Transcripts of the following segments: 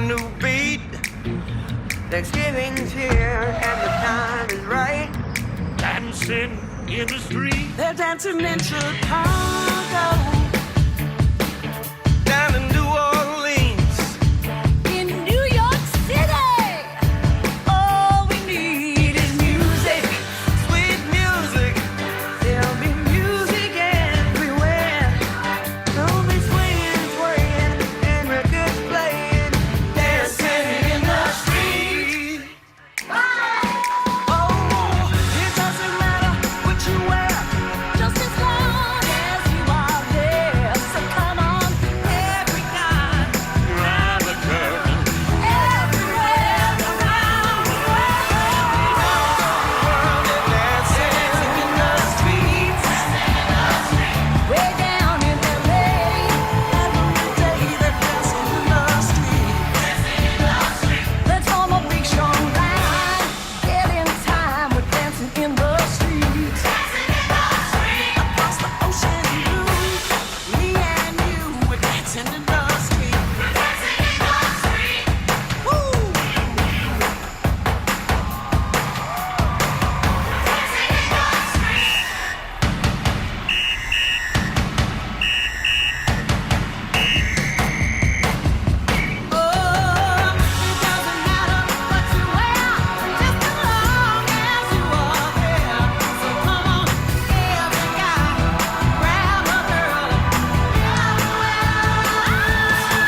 new beat. Thanksgiving's here and the time is right. Dancing in the street. They're dancing in Chicago, down in New Orleans, In New York City, all we need is music, sweet music. There'll be music everywhere. There'll be swinging, swaying, and records playing, dancing in the street. Oh, it doesn't matter what you wear, just as long as you are there. So come on, every kind, Grab a curtain. everywhere around the world. world is dancing in the streets. Way down in LA, Every day they're dancing in the streets. let's form a big strong line. Get in time, we're dancing in the streets. Across the ocean blue, me and you, we're dancing in the street. Woo! Oh, it doesn't matter what you wear, just as long as you are there. So come on, every guy, grab a girl. We're dancing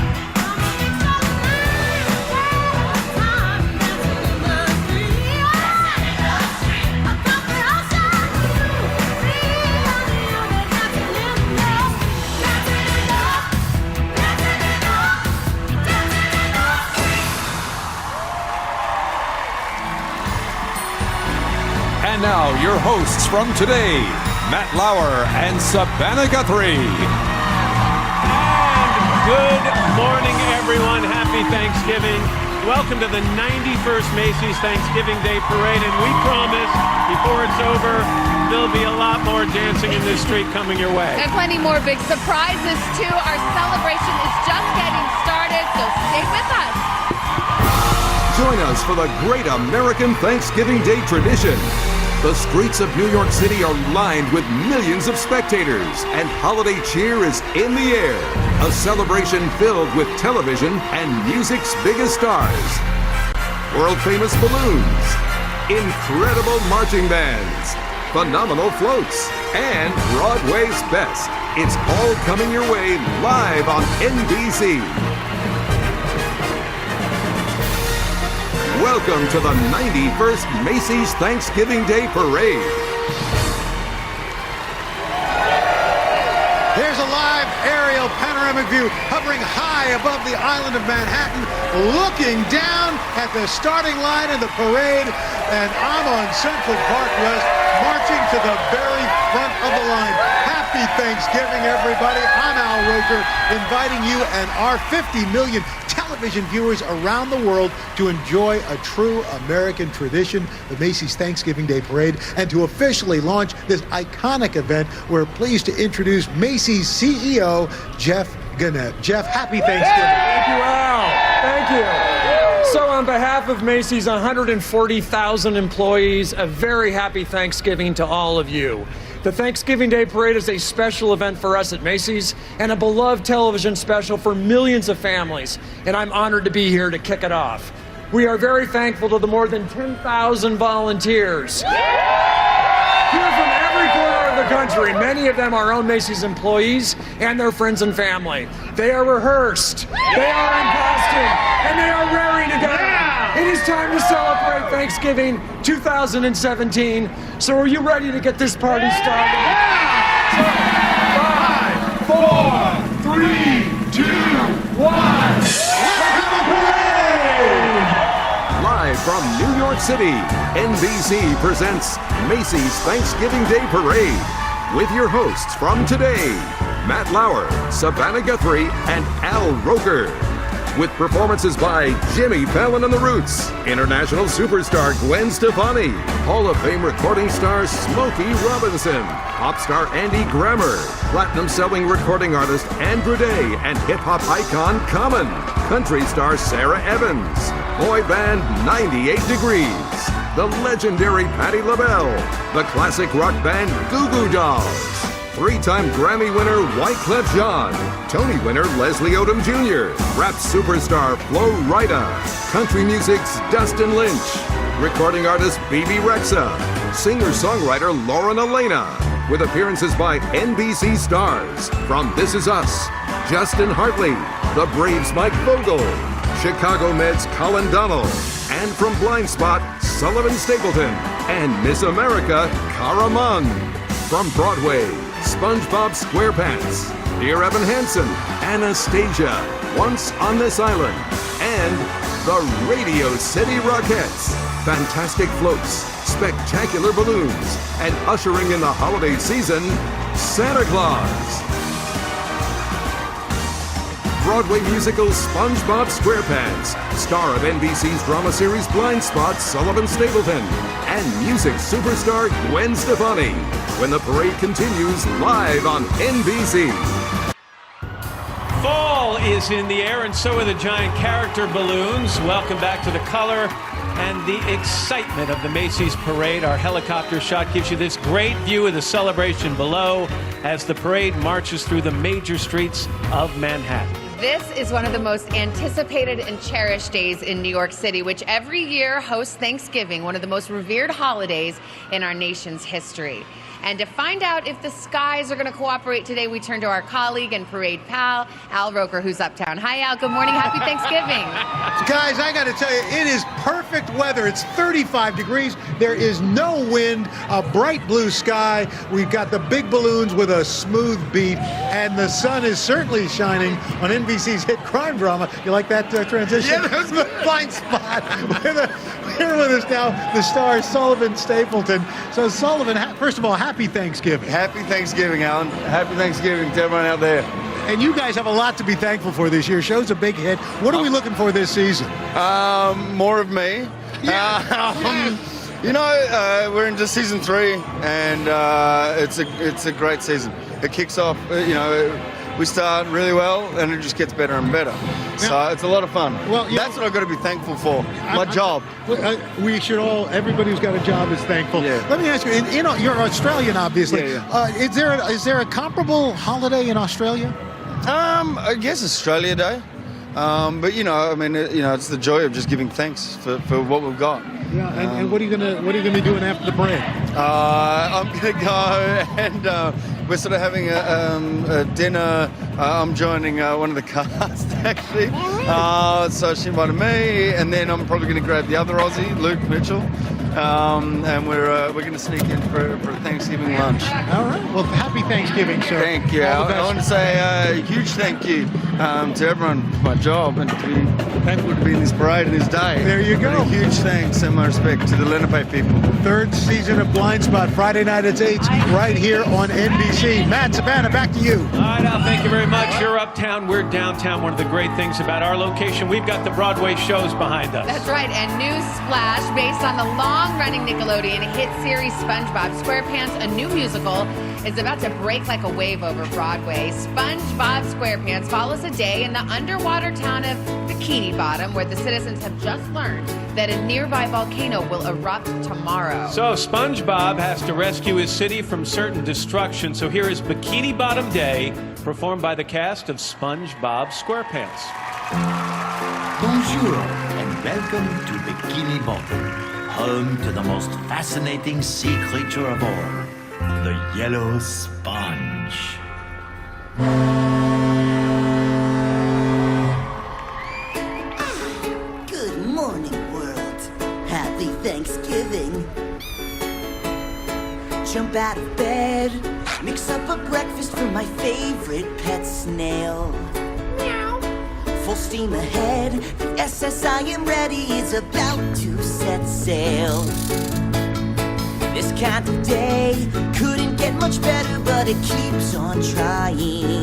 in the And now, your hosts from today, Matt Lauer and Savannah Guthrie. And good morning, everyone. Happy Thanksgiving. Welcome to the 91st Macy's Thanksgiving Day Parade. And we promise, before it's over, there'll be a lot more dancing in this street coming your way. And plenty more big surprises, too. Our celebration is just getting started, so stay with us. Join us for the great American Thanksgiving Day tradition. The streets of New York City are lined with millions of spectators, and holiday cheer is in the air. A celebration filled with television and music's biggest stars. World-famous balloons, incredible marching bands, phenomenal floats, and Broadway's best. It's all coming your way live on NBC. Welcome to the 91st Macy's Thanksgiving Day Parade. Here's a live aerial panoramic view hovering high above the island of Manhattan, looking down at the starting line of the parade. And I'm on Central Park West, marching to the very front of the line. Happy Thanksgiving, everybody. I'm Al Roker, inviting you and our 50 million television viewers around the world to enjoy a true American tradition, the Macy's Thanksgiving Day Parade. And to officially launch this iconic event, we're pleased to introduce Macy's CEO, Jeff Gannett. Jeff, happy Thanksgiving. Thank you, Al. Thank you. So on behalf of Macy's 140,000 employees, a very happy Thanksgiving to all of you. The Thanksgiving Day Parade is a special event for us at Macy's and a beloved television special for millions of families, and I'm honored to be here to kick it off. We are very thankful to the more than 10,000 volunteers here from every corner of the country. Many of them our own Macy's employees and their friends and family. They are rehearsed, they are in costume, and they are raring to go. It is time to celebrate Thanksgiving 2017. So are you ready to get this party started? 5, 4, 3, 2, 1. Live from New York City, NBC presents Macy's Thanksgiving Day Parade with your hosts from today, Matt Lauer, Savannah Guthrie, and Al Roker. With performances by Jimmy Fallon and the Roots, international superstar Gwen Stefani, Hall of Fame recording star Smokey Robinson, pop star Andy Grammer, platinum-selling recording artist Andrew Day, and hip-hop icon Common, country star Sarah Evans, boy band 98 Degrees, the legendary Patti LaBelle, the classic rock band Goo Goo Dolls, three-time Grammy winner Wyclef Jean, Tony winner Leslie Odom Jr., rap superstar Flo Rida, country music's Dustin Lynch, recording artist BB Rexa, singer-songwriter Lauren Alaina, with appearances by NBC stars from This Is Us, Justin Hartley, the Braves' Mike Vogel, Chicago Meds' Colin Donnell, and from Blind Spot, Sullivan Stapleton, and Miss America, Cara Munn. From Broadway, SpongeBob SquarePants, Dear Evan Hansen, Anastasia, Once on This Island, and the Radio City Rockettes. Fantastic floats, spectacular balloons, and ushering in the holiday season, Santa Claus. Broadway musical SpongeBob SquarePants, star of NBC's drama series Blind Spot, Sullivan Stapleton, and music superstar Gwen Stefani, when the parade continues live on NBC. Fall is in the air, and so are the giant character balloons. Welcome back to the color and the excitement of the Macy's parade. Our helicopter shot gives you this great view of the celebration below as the parade marches through the major streets of Manhattan. This is one of the most anticipated and cherished days in New York City, which every year hosts Thanksgiving, one of the most revered holidays in our nation's history. And to find out if the skies are going to cooperate today, we turn to our colleague and parade pal, Al Roker, who's uptown. Hi, Al. Good morning. Happy Thanksgiving. Guys, I got to tell you, it is perfect weather. It's 35 degrees. There is no wind, a bright blue sky. We've got the big balloons with a smooth beat, and the sun is certainly shining on NBC's hit crime drama. You like that transition? Yeah, that was the Blind Spot. Here with us now, the star Sullivan Stapleton. So, Sullivan, first of all, happy Thanksgiving. Happy Thanksgiving, Alan. Happy Thanksgiving to everyone out there. And you guys have a lot to be thankful for this year. Show's a big hit. What are we looking for this season? More of me. Yeah. We're into season 3, and it's a great season. It kicks off, we start really well, and it just gets better and better. So it's a lot of fun. Well, that's what I've got to be thankful for. My job. We should all, everybody who's got a job is thankful. Yeah. Let me ask you, you're Australian, obviously. Yeah. Is there a comparable holiday in Australia? I guess Australia Day. But it's the joy of just giving thanks for what we've got. Yeah, and what are you gonna be doing after the break? I'm gonna go and we're sort of having a dinner. I'm joining one of the cast actually. So she invited me, and then I'm probably gonna grab the other Aussie, Luke Mitchell, and we're gonna sneak in for a Thanksgiving lunch. All right. Well, happy Thanksgiving, sir. Thank you. I want to say a huge thank you to everyone for my job and to be thankful to be in this parade and this day. There you go. And a huge thanks and my respect to the Lenape people. Third season of Blind Spot, Friday night at 8, right here on NBC. Matt, Savannah, back to you. All right, Al, thank you very much. You're uptown, we're downtown. One of the great things about our location, we've got the Broadway shows behind us. That's right, and News Splash, based on the long-running Nickelodeon hit series SpongeBob SquarePants, a new musical, is about to break like a wave over Broadway. SpongeBob SquarePants follows a day in the underwater town of Bikini Bottom, where the citizens have just learned that a nearby volcano will erupt tomorrow. So SpongeBob has to rescue his city from certain destruction. So here is Bikini Bottom Day, performed by the cast of SpongeBob SquarePants. Bonjour and welcome to Bikini Bottom, home to the most fascinating sea creature of all, the yellow sponge. Good morning, world. Happy Thanksgiving. Jump out of bed, mix up a breakfast for my favorite pet snail. Meow. Full steam ahead, the SS I Am Ready is about to set sail. This kind of day couldn't get much better, but but it keeps on trying.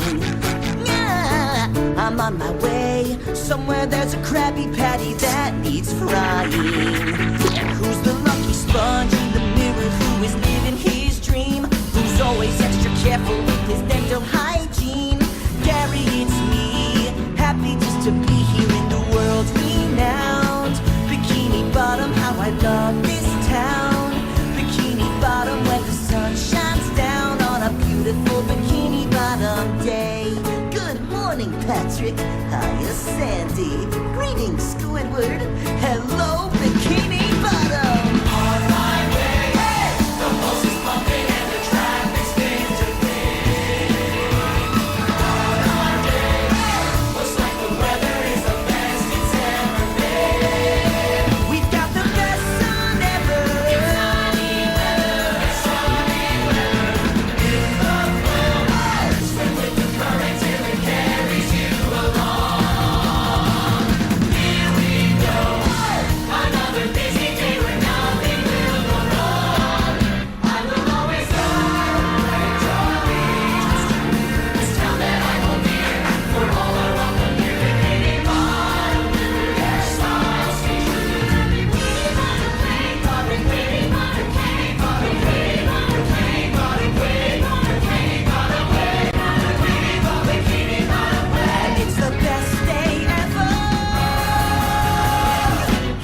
Yeah, I'm on my way. Somewhere there's a Krabby Patty that needs frying. And who's the lucky sponge in the mirror who is living his dream? Who's always extra careful with his dental hygiene? Gary, it's me, happy just to be here in the world renowned Bikini Bottom. How I love this town. Bikini Bottom, where the sun shines down on a beautiful Bikini Bottom day. Good morning, Patrick. Hiya, Sandy. Greetings, Squidward. Hello, Bikini Bottom. On my way, hey! The bus is pumping and the traffic's been to big. On our day, hey! Looks like the weather is the best it's ever been. We've got the best sun ever. It's sunny weather. It's sunny weather. In the flow, swim with the current till it carries you along. Here we go. Another busy day where nothing will go wrong. I will always celebrate your beach. This town that I hold dear. For all our welcome here, Bikini Bottom. Their smiles stay true. Bikini Bottom, Bikini Bottom, Bikini Bottom, Bikini Bottom, Bikini Bottom, Bikini Bottom, Bikini Bottom, Bikini Bottom, Bikini Bottom, and it's the best day ever.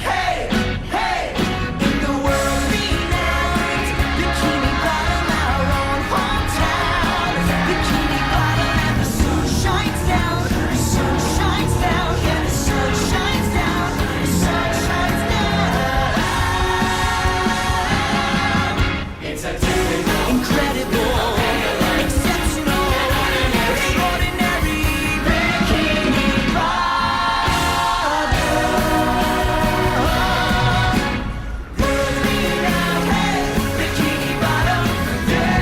Hey, hey, in the world renowned Bikini Bottom, our own hometown. Bikini Bottom, and the sun shines down. The sun shines down. Yeah, the sun shines down. The sun shines down. It's a typical, incredible, exceptional, extraordinary Bikini Bottom. World renowned, hey, Bikini Bottom day.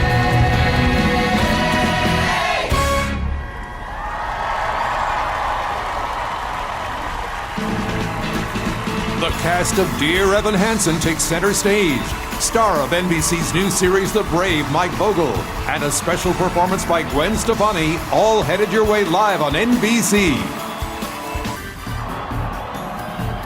The cast of Dear Evan Hansen takes center stage. Star of NBC's new series The Brave, Mike Vogel, and a special performance by Gwen Stefani, all headed your way live on NBC.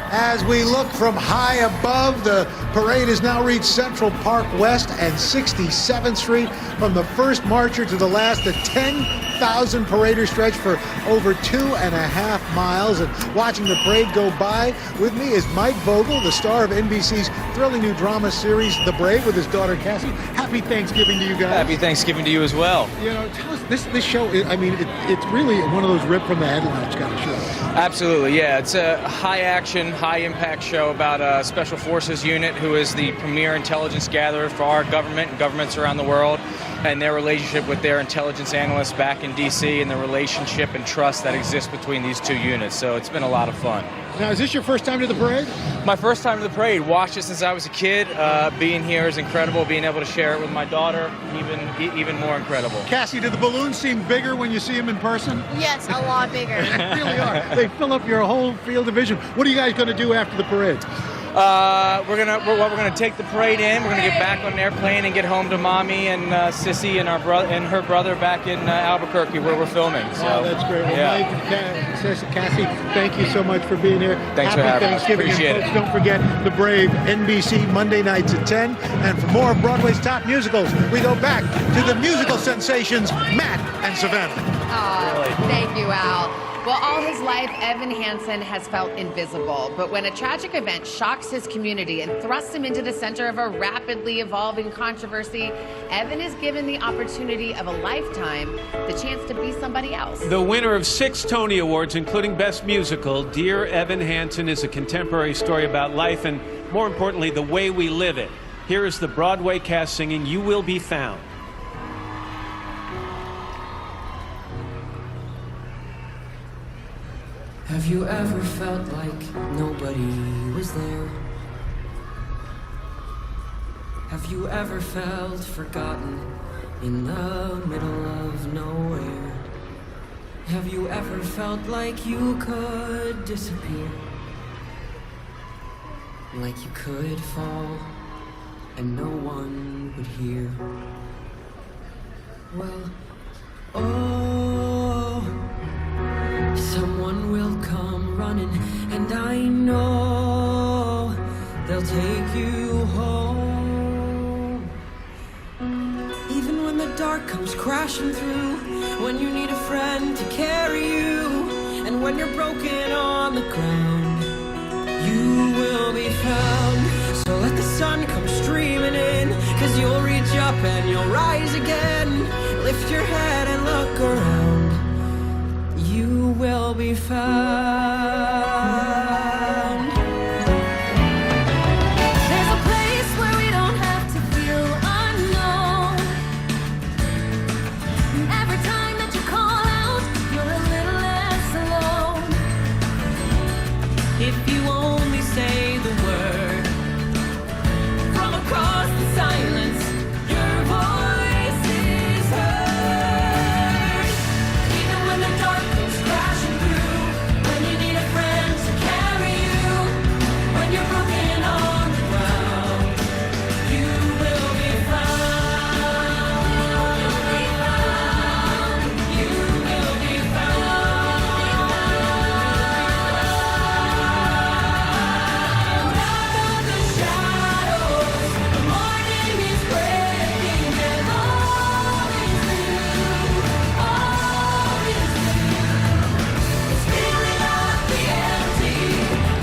As we look from high above, the parade has now reached Central Park West and 67th Street. From the first marcher to the last, the 10,000 paraders stretch for over 2.5 miles. And watching the parade go by, with me is Mike Vogel, the star of NBC's thrilling new drama series The Brave, with his daughter Cassie. Happy Thanksgiving to you guys. Happy Thanksgiving to you as well. You know, tell us, this show, it's really one of those ripped from the headlines kind of shows. Absolutely, yeah. It's a high-action, high-impact show about a Special Forces unit who is the premier intelligence gatherer for our government and governments around the world, and their relationship with their intelligence analysts back in D.C. and the relationship and trust that exists between these two units. So it's been a lot of fun. Now, is this your first time to the parade? My first time to the parade. Watched it since I was a kid. Being here is incredible. Being able to share it with my daughter, even more incredible. Cassie, do the balloons seem bigger when you see them in person? Yes, a lot bigger. They really are. They fill up your whole field of vision. What are you guys going to do after the parade? We're gonna take the parade in. We're gonna get back on an airplane and get home to Mommy and Sissy and her brother back in Albuquerque where we're filming. So that's great. Well, yeah. Mike and Cassie, thank you so much for being here. Thanks for having us. Thanksgiving. Appreciate and folks, it. don't forget The Brave, NBC, Monday nights at 10. And for more of Broadway's top musicals, we go back to the musical sensations, Matt and Savannah. Thank you, Al. Well, all his life, Evan Hansen has felt invisible. But when a tragic event shocks his community and thrusts him into the center of a rapidly evolving controversy, Evan is given the opportunity of a lifetime, the chance to be somebody else. The winner of 6 Tony Awards, including Best Musical, Dear Evan Hansen is a contemporary story about life and, more importantly, the way we live it. Here is the Broadway cast singing You Will Be Found. Have you ever felt like nobody was there? Have you ever felt forgotten in the middle of nowhere? Have you ever felt like you could disappear? Like you could fall and no one would hear? Well, oh, someone will come running, and I know they'll take you home. Even when the dark comes crashing through, when you need a friend to carry you, and when you're broken on the ground, you will be found. So let the sun come streaming in, 'cause you'll reach up and you'll rise again. Lift your head and look around. You will be found. There's a place where we don't have to feel unknown. And every time that you call out, you're a little less alone. If you only say the word, from across the silence, your voice is heard. Even when the dark comes crashing through, when you need a friend to carry you, when you're broken on the ground, you will be found. You will be found. You will be found. Out of the shadows, the morning is breaking, and all is new. All is new. It's filling up the empty,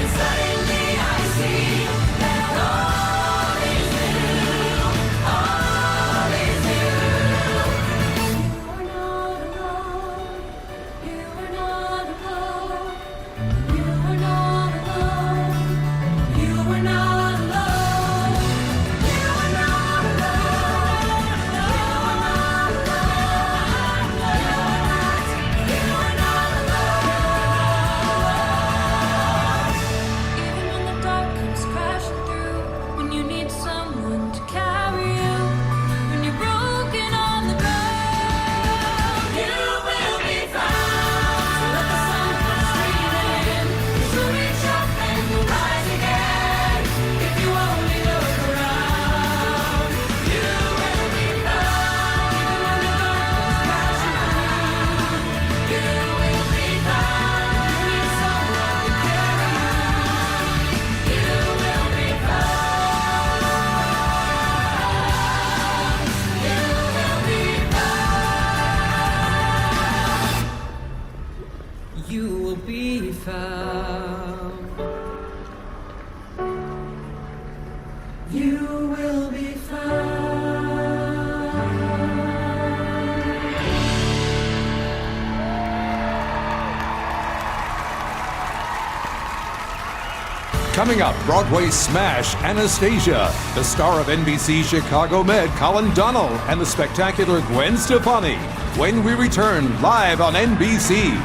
and suddenly I see that all is new. All is new. You are not alone. You are not alone. You are not alone. You are not alone. You are not alone. You are not alone. Even when the dark comes crashing through, when you need someone to carry you, when you're broken on the ground, you will be found. So let the sun come streaming in, 'cause you'll reach up and you'll rise again. If you only look around, you will be found. Even when the dark comes crashing through, you will be found. You need someone to carry you. You will be found. You will be found. You will be found. You will be found. Coming up, Broadway smash Anastasia, the star of NBC Chicago Med, Colin Donnell, and the spectacular Gwen Stefani, when we return live on NBC.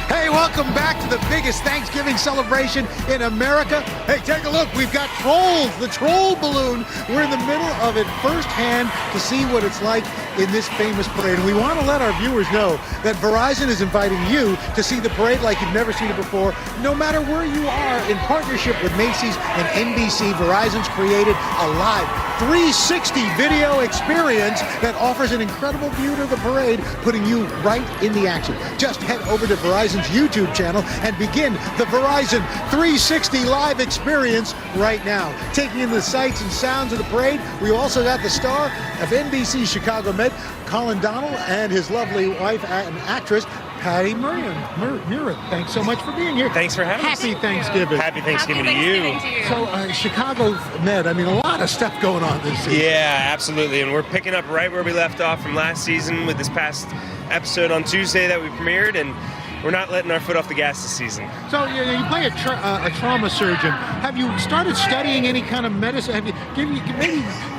Hey, welcome back to the biggest Thanksgiving celebration in America. Hey, take a look. We've got Trolls, the troll balloon. We're in the middle of it firsthand to see what it's like in this famous parade. And we want to let our viewers know that Verizon is inviting you to see the parade like you've never seen it before, no matter where you are. In partnership with Macy's and NBC, Verizon's created a live 360 video experience that offers an incredible view to the parade, putting you right in the action. Just head over to Verizon's YouTube channel and begin the Verizon 360 live experience right now. Taking in the sights and sounds of the parade, we also got the star of NBC Chicago Med, Colin Donnell, and his lovely wife and actress, Patti Murrin. Thanks so much for being here. Thanks for having us. Happy Thanksgiving. Happy Thanksgiving to you. So, Chicago Med, I mean, a lot of stuff going on this season. Yeah, absolutely. And we're picking up right where we left off from last season with this past episode on Tuesday that we premiered, and we're not letting our foot off the gas this season. So you play a trauma surgeon. Have you started studying any kind of medicine? Have you,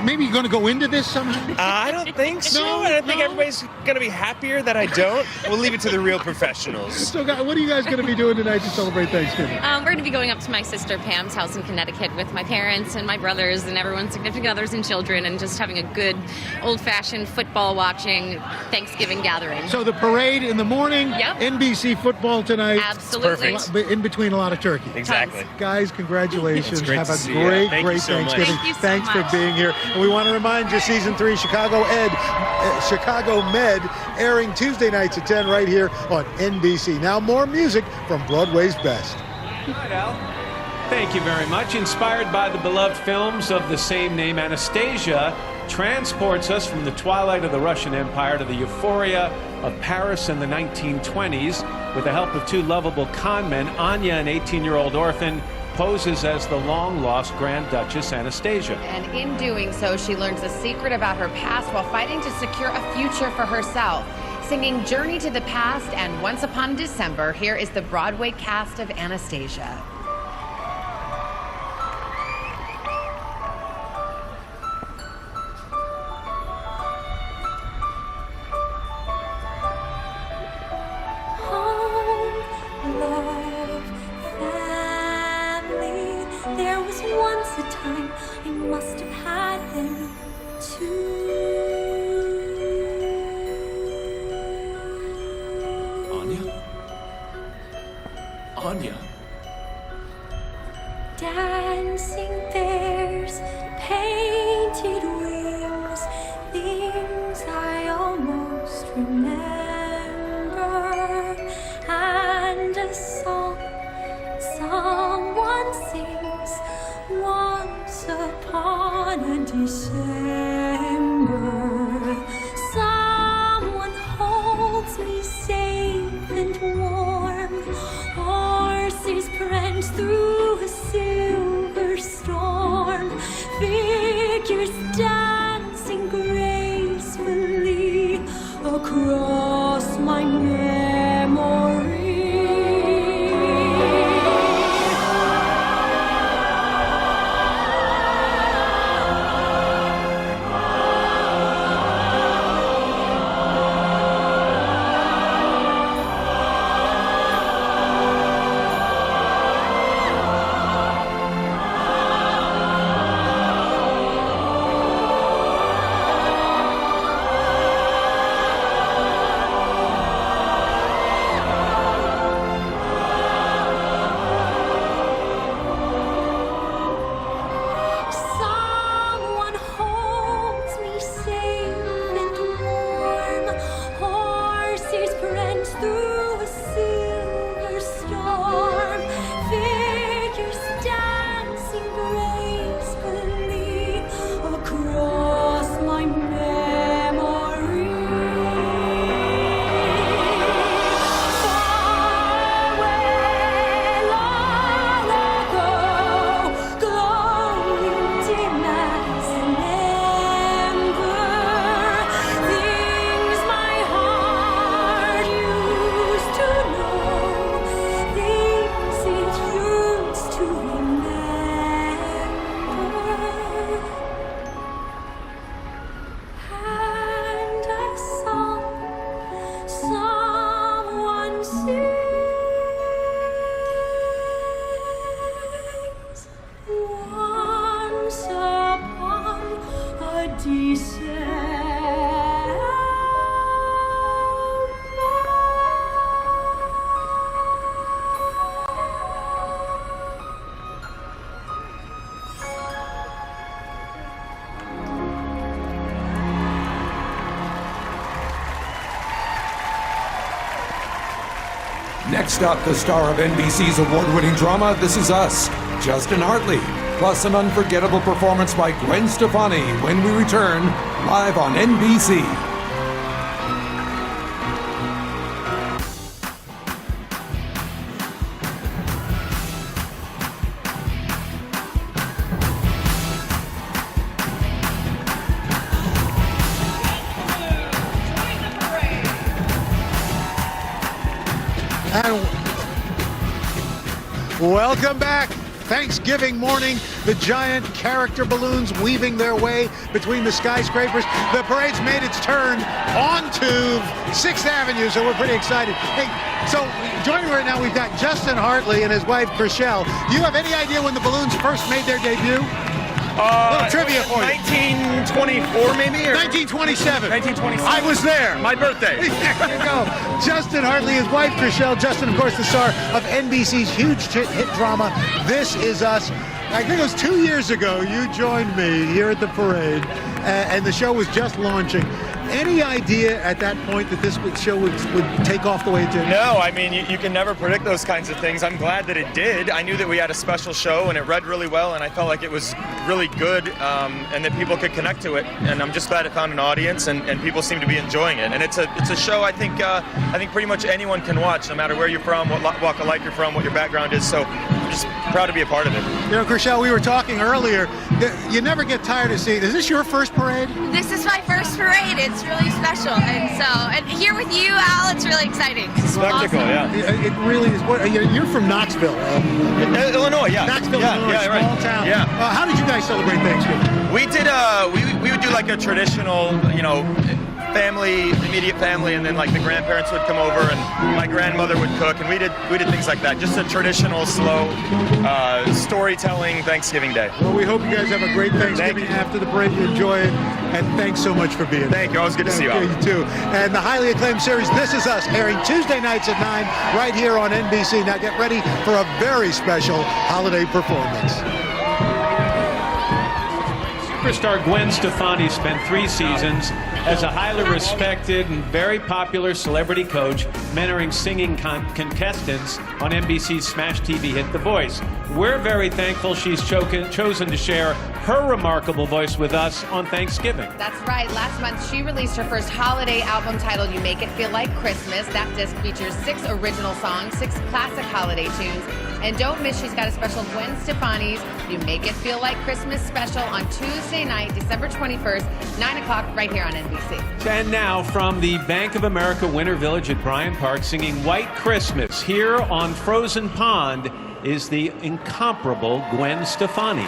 maybe you're going to go into this somehow? I don't think so. No, and I think everybody's going to be happier that I don't. We'll leave it to the real professionals. So, what are you guys going to be doing tonight to celebrate Thanksgiving? We're going to be going up to my sister Pam's house in Connecticut with my parents and my brothers and everyone's significant others and children, and just having a good old-fashioned football watching Thanksgiving gathering. So the parade in the morning, Yep. NBC see football tonight. Absolutely. In between a lot of turkey. Exactly. Guys, congratulations. It's great Have to a see you. great, Thank you great so much. Thanksgiving. Thank you so Thanks much. for being here. And we want to remind you, Season 3, Chicago Med, airing Tuesday nights at 10 right here on NBC. Now more music from Broadway's best. All right, Al. Thank you very much. Inspired by the beloved films of the same name, Anastasia transports us from the twilight of the Russian Empire to the euphoria of Paris in the 1920s. With the help of two lovable con men, Anya, an 18-year-old orphan, poses as the long-lost Grand Duchess Anastasia. And in doing so, she learns a secret about her past while fighting to secure a future for herself. Singing Journey to the Past and Once Upon December, here is the Broadway cast of Anastasia. There was once a time I must have had them too. Anya? Dancing bears, painted wings, things I almost remember, and a song someone sings once upon a December. Someone holds me safe and warm. Horses prance through a silver storm. Figures dancing gracefully across my memory. Someone holds me safe and warm. Horses prance through a silver storm. Figures dancing gracefully across my memory. Far away, long ago, glowing dim as an ember, things my heart used to know, things it used to remember. And a song someone sings once upon a Next up, the star of NBC's award-winning drama, This Is Us, Justin Hartley, plus an unforgettable performance by Gwen Stefani when we return live on NBC. And welcome back. Thanksgiving morning, the giant character balloons weaving their way between the skyscrapers. The parade's made its turn onto 6th Avenue, so we're pretty excited. Hey, so joining me right now, we've got Justin Hartley and his wife, Chriselle. Do you have any idea when the balloons first made their debut? Little trivia for you. 1924 maybe? Or 1927. 1927. I was there. My birthday. There you go. Justin Hartley, his wife, Chriselle. Justin, of course, the star of NBC's huge hit drama, This Is Us. I think it was 2 years ago you joined me here at the parade, and the show was just launching. Any idea at that point that this show would take off the way it did? No, I mean, you can never predict those kinds of things. I'm glad that it did. I knew that we had a special show, and it read really well, and I felt like it was really good, and that people could connect to it. And I'm just glad it found an audience, and people seem to be enjoying it. And it's a show I think pretty much anyone can watch, no matter where you're from, what walk of life you're from, what your background is. So I'm just proud to be a part of it. You know, Chriselle, we were talking earlier. You never get tired of seeing. Is this your first parade? This is my first parade. It's really special, and here with you, Al, it's really exciting. Spectacle, awesome. yeah. It really is. You're from Knoxville, Illinois, yeah. Knoxville, yeah, Illinois, yeah, small right. town. Yeah. How did you guys celebrate Thanksgiving? We did. We would do like a traditional, family, immediate family, and then like the grandparents would come over, and my grandmother would cook, and we did things like that. Just a traditional, slow, storytelling Thanksgiving Day. Well, we hope you guys have a great Thanksgiving after the parade. You enjoy it, and thanks so much for being here. Thank you. Always good to see you. You too. And the highly acclaimed series This Is Us, airing Tuesday nights at 9 right here on NBC. Now get ready for a very special holiday performance. Superstar Gwen Stefani spent 3 seasons as a highly respected and very popular celebrity coach, mentoring singing contestants on NBC's smash TV hit The Voice. We're very thankful she's chosen to share her remarkable voice with us on Thanksgiving. That's right. Last month, she released her first holiday album titled You Make It Feel Like Christmas. That disc features 6 original songs, 6 classic holiday tunes. And don't miss, she's got a special Gwen Stefani's You Make It Feel Like Christmas special on Tuesday night, December 21st, 9 o'clock, right here on NBC. And now from the Bank of America Winter Village at Bryant Park, singing White Christmas here on Frozen Pond is the incomparable Gwen Stefani.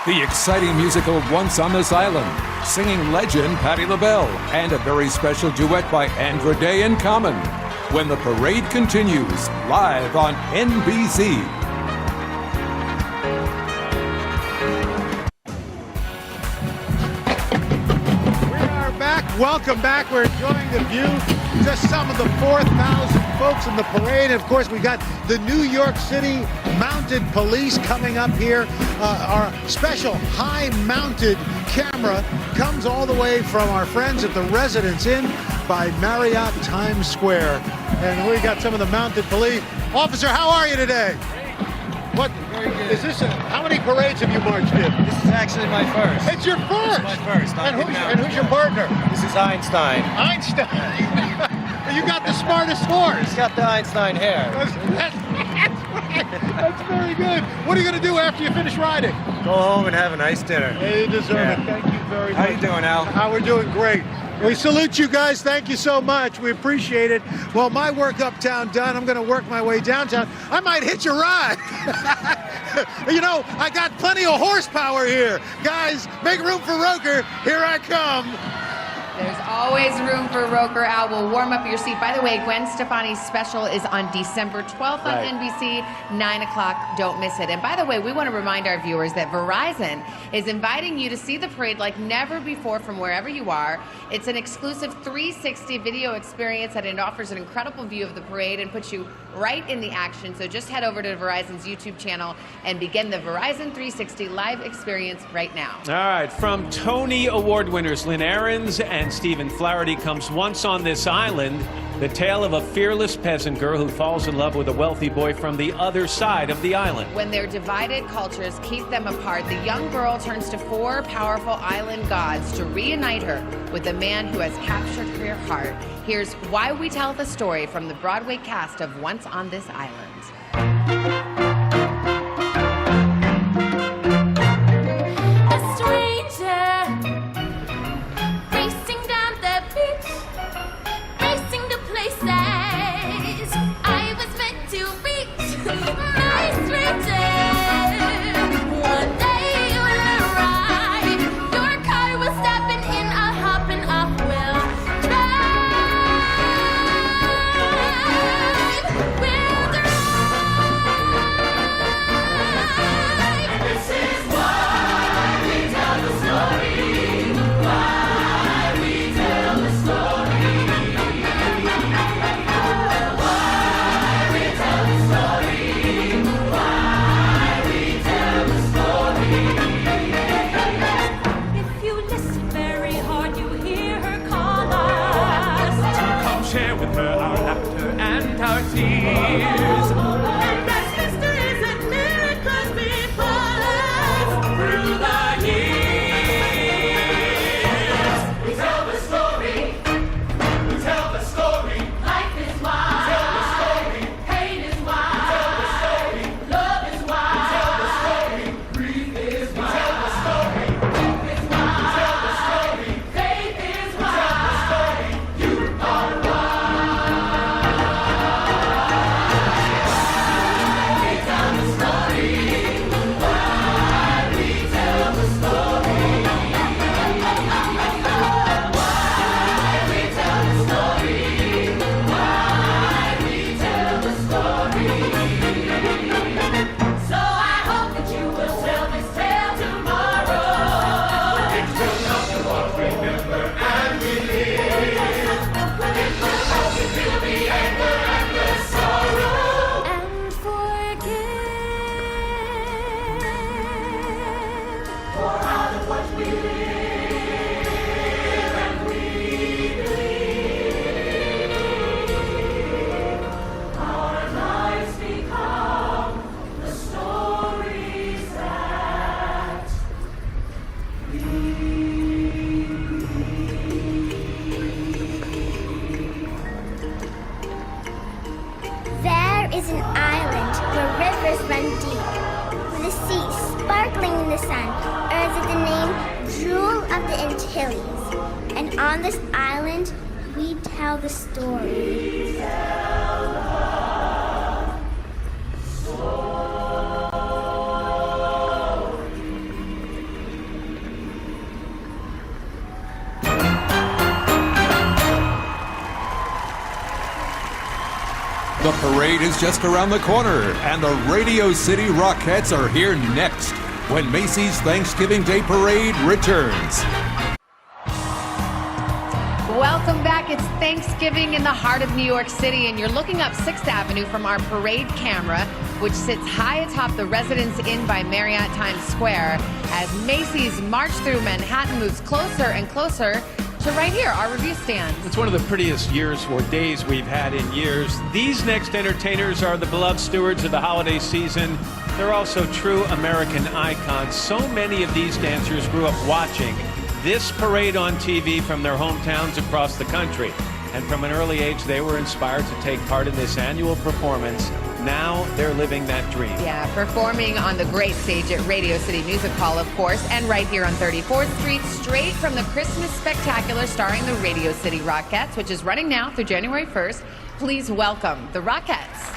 the exciting musical Once on This Island, singing legend Patti LaBelle, and a very special duet by Andra Day and Common. When the parade continues, live on NBC. Welcome back. We're enjoying the view. Just some of the 4,000 folks in the parade. Of course, we got the New York City Mounted Police coming up here. Our special high-mounted camera comes all the way from our friends at the Residence Inn by Marriott Times Square. And we got some of the Mounted Police. Officer, how are you today? What is this? How many parades have you marched in? This is actually my first. It's your first. It's my first. And who's your partner? This is Einstein. Einstein. You got the smartest horse. He's got the Einstein hair. That's very good. What are you going to do after you finish riding? Go home and have a nice dinner. Hey, you deserve it. Thank you very much. How you doing, Al? How we're doing great. We salute you guys. Thank you so much. We appreciate it. Well, my work uptown done. I'm going to work my way downtown. I might hitch a ride. You know, I got plenty of horsepower here. Guys, make room for Roker. Here I come. There's always room for Roker. Al will warm up your seat. By the way, Gwen Stefani's special is on December 12th on NBC, 9 o'clock. Don't miss it. And by the way, we want to remind our viewers that Verizon is inviting you to see the parade like never before from wherever you are. It's an exclusive 360 video experience and it offers an incredible view of the parade and puts you right in the action. So just head over to Verizon's YouTube channel and begin the Verizon 360 live experience right now. All right, from Tony Award winners Lynn Ahrens and Stephen Flaherty comes Once on This Island, the tale of a fearless peasant girl who falls in love with a wealthy boy from the other side of the island. When their divided cultures keep them apart, the young girl turns to four powerful island gods to reunite her with the man who has captured her heart. Here's why we tell the story from the Broadway cast of Once on This Island. A stranger racing down the beach, racing to places I was meant to reach. My stranger, one day you will arrive. Your car will stop and in a hopping off will drive. Will drive. This is why we tell the story. Why we tell the story. Why we tell the story. Why we tell the story. If you listen very hard, you hear her call us. Come share with her our laughter and our tears. And best mysteries and miracles befall us through the years. We tell the story. We tell the story. Life is wild. We tell the story. Pain is wild. We tell the story. Love is wild. We tell the story. Grief is wild. We tell the story. Hope is wild. We tell the story. Faith is wild. We tell the story. You are wild. We tell the story. Why we tell the story. Why we tell the story. Why we tell the story. So I hope that you will tell this tale tomorrow. It will help you all remember and believe. It will help you feel the anger and the sorrow and forgive. For out of what we live and we believe, our lives become the stories that There is an island where rivers run deep, with the sea sparkling in the sun, earns it the name Jewel of the Antilles. And on this island, we tell the story. The parade is just around the corner, and the Radio City Rockettes are here next when Macy's Thanksgiving Day Parade returns. Welcome back. It's Thanksgiving in the heart of New York City, and you're looking up 6th Avenue from our parade camera, which sits high atop the Residence Inn by Marriott Times Square, as Macy's march through Manhattan moves closer and closer to right here, our review stand. It's one of the prettiest years or days we've had in years. These next entertainers are the beloved stewards of the holiday season. They're also true American icons. So many of these dancers grew up watching this parade on TV from their hometowns across the country. And from an early age, they were inspired to take part in this annual performance. Now they're living that dream. Yeah, performing on the great stage at Radio City Music Hall, of course, and right here on 34th Street, straight from the Christmas Spectacular starring the Radio City Rockettes, which is running now through January 1st. Please welcome the Rockettes.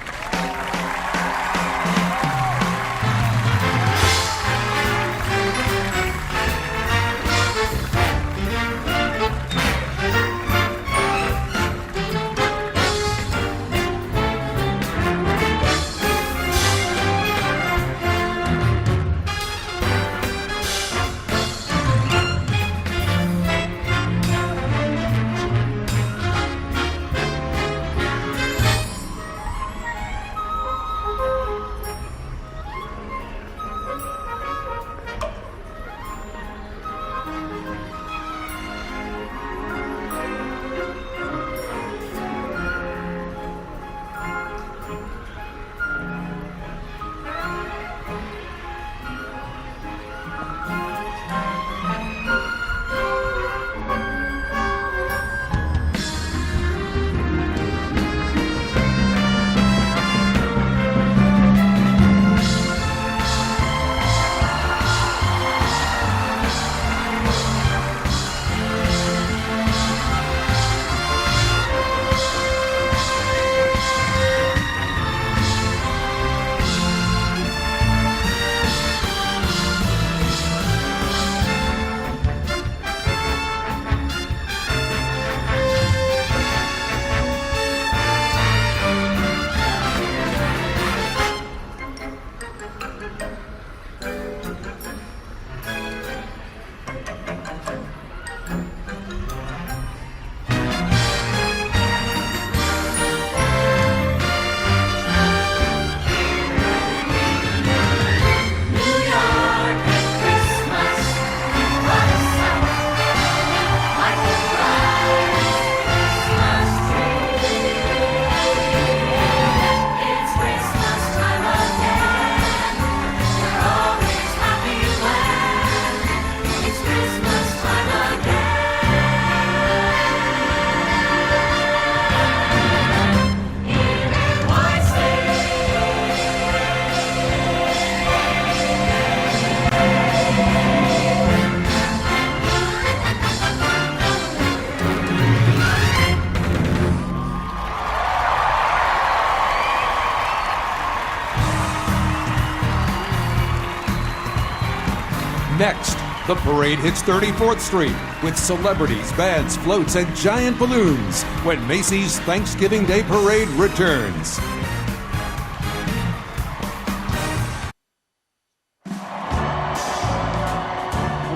Next, the parade hits 34th Street with celebrities, bands, floats, and giant balloons when Macy's Thanksgiving Day Parade returns.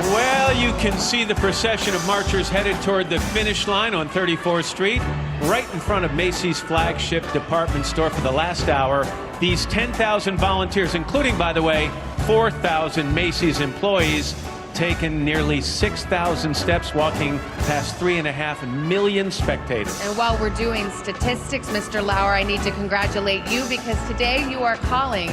Well, you can see the procession of marchers headed toward the finish line on 34th Street, right in front of Macy's flagship department store for the last hour. These 10,000 volunteers, including, by the way, 4,000 Macy's employees, taken nearly 6,000 steps, walking past 3.5 million spectators. And while we're doing statistics, Mr. Lauer, I need to congratulate you because today you are calling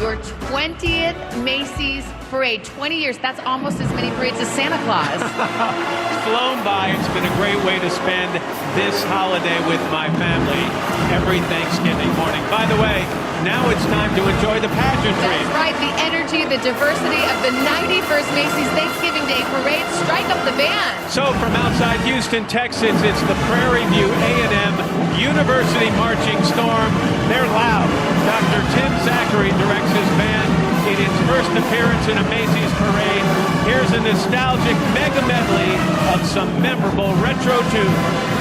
your 20th Macy's parade. 20 years, that's almost as many parades as Santa Claus. It's flown by. It's been a great way to spend this holiday with my family every Thanksgiving morning. By the way, now it's time to enjoy the pageantry. That's right, the energy, the diversity of the 91st Macy's Thanksgiving Day Parade. Strike up the band. So from outside Houston, Texas, it's the Prairie View A&M University Marching Storm. They're loud. Dr. Tim Zachary directs his band in its first appearance in a Macy's parade. Here's a nostalgic mega medley of some memorable retro tunes.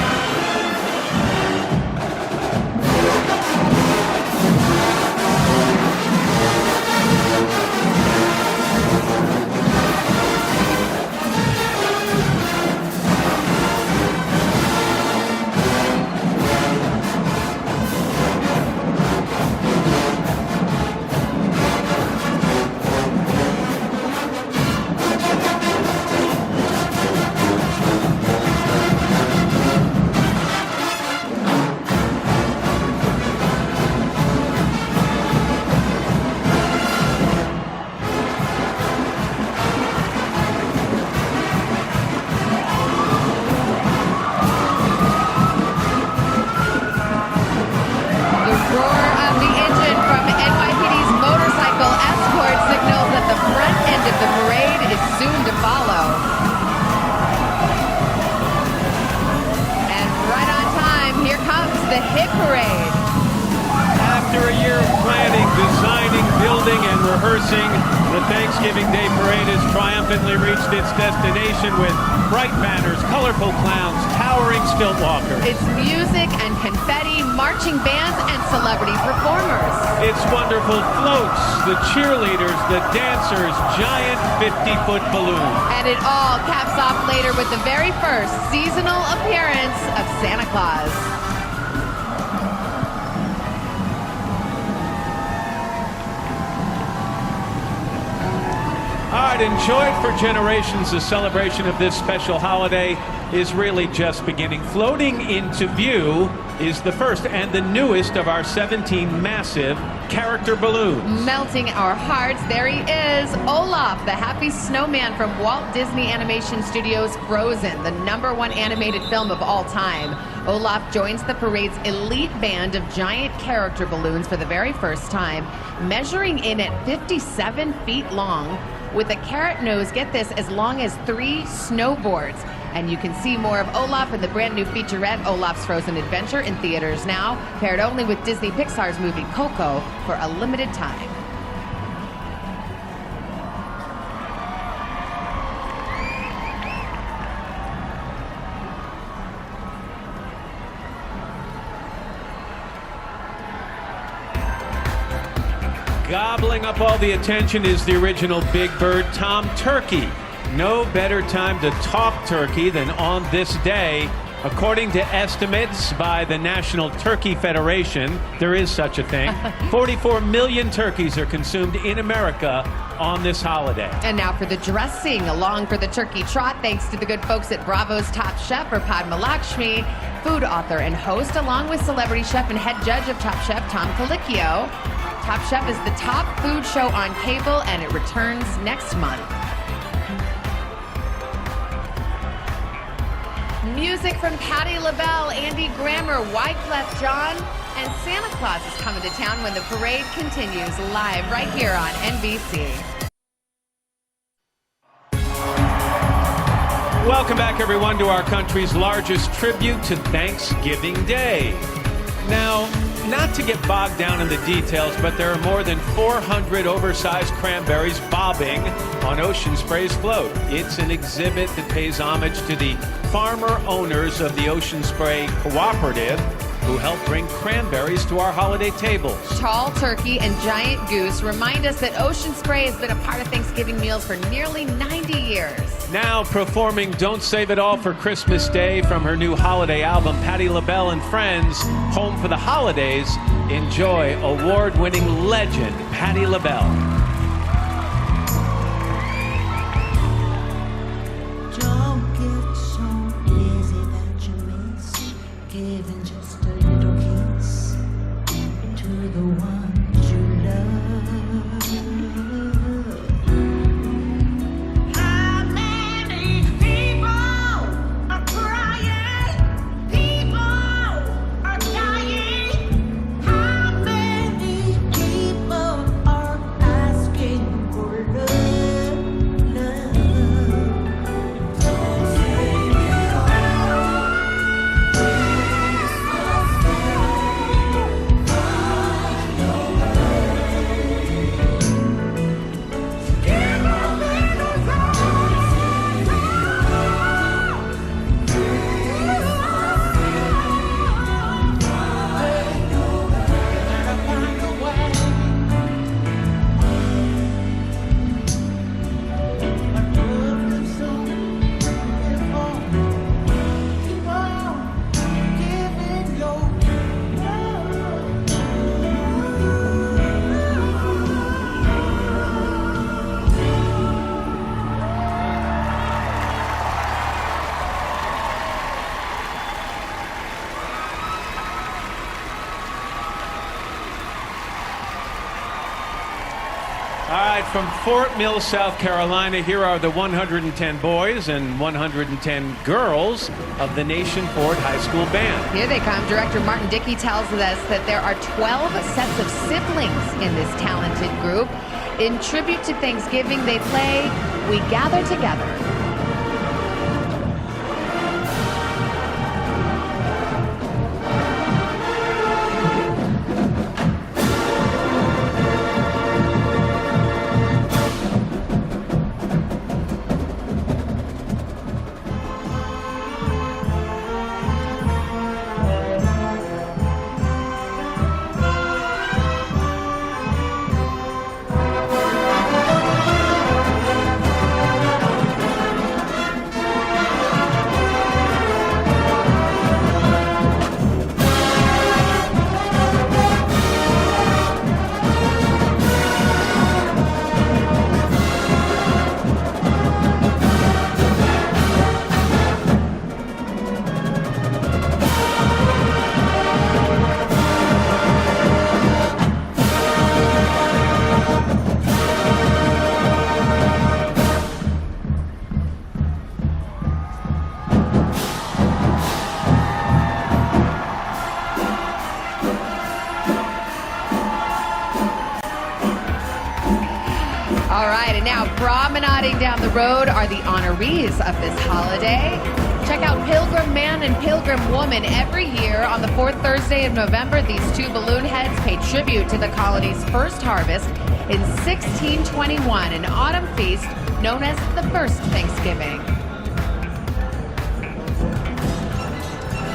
Parade. After a year of planning, designing, building, and rehearsing, the Thanksgiving Day Parade has triumphantly reached its destination with bright banners, colorful clowns, towering stilt walkers. It's music and confetti, marching bands, and celebrity performers. It's wonderful floats, the cheerleaders, the dancers, giant 50-foot balloons. And it all caps off later with the very first seasonal appearance of Santa Claus. All right, enjoyed for generations. The celebration of this special holiday is really just beginning. Floating into view is the first and the newest of our 17 massive character balloons. Melting our hearts, there he is, Olaf, the happy snowman from Walt Disney Animation Studios' Frozen, the #1 animated film of all time. Olaf joins the parade's elite band of giant character balloons for the very first time, measuring in at 57 feet long, with a carrot nose, get this, as long as 3 snowboards. And you can see more of Olaf in the brand new featurette, Olaf's Frozen Adventure, in theaters now, paired only with Disney Pixar's movie Coco for a limited time. Gobbling up all the attention is the original Big Bird, Tom Turkey. No better time to talk turkey than on this day. According to estimates by the National Turkey Federation, there is such a thing, 44 million turkeys are consumed in America on this holiday. And now for the dressing, along for the turkey trot, thanks to the good folks at Bravo's Top Chef, Padma Lakshmi, food author and host, along with celebrity chef and head judge of Top Chef, Tom Colicchio. Top Chef is the top food show on cable, and it returns next month. Music from Patti LaBelle, Andy Grammer, Wyclef Jean, and Santa Claus is coming to town when the parade continues live right here on NBC. Welcome back, everyone, to our country's largest tribute to Thanksgiving Day. Now, not to get bogged down in the details, but there are more than 400 oversized cranberries bobbing on Ocean Spray's float. It's an exhibit that pays homage to the farmer owners of the Ocean Spray Cooperative who help bring cranberries to our holiday tables. Tall turkey and giant goose remind us that Ocean Spray has been a part of Thanksgiving meals for nearly 90 years. Now performing Don't Save It All for Christmas Day from her new holiday album, Patti LaBelle and Friends, Home for the Holidays. Enjoy award-winning legend Patti LaBelle. Don't get so busy that you miss giving just a little kiss to the ones you love. How many people are crying? People are dying. How many people are asking for love? Don't save it all. All right, from Fort Mill, South Carolina, here are the 110 boys and 110 girls of the Nation Ford High School Band. Here they come. Director Martin Dickey tells us that there are 12 sets of siblings in this talented group. In tribute to Thanksgiving, they play We Gather Together. right, and now promenading down the road are the honorees of this holiday. Check out Pilgrim Man and Pilgrim Woman. Every year on the fourth Thursday of November, these two balloon heads pay tribute to the colony's first harvest in 1621, an autumn feast known as the First Thanksgiving.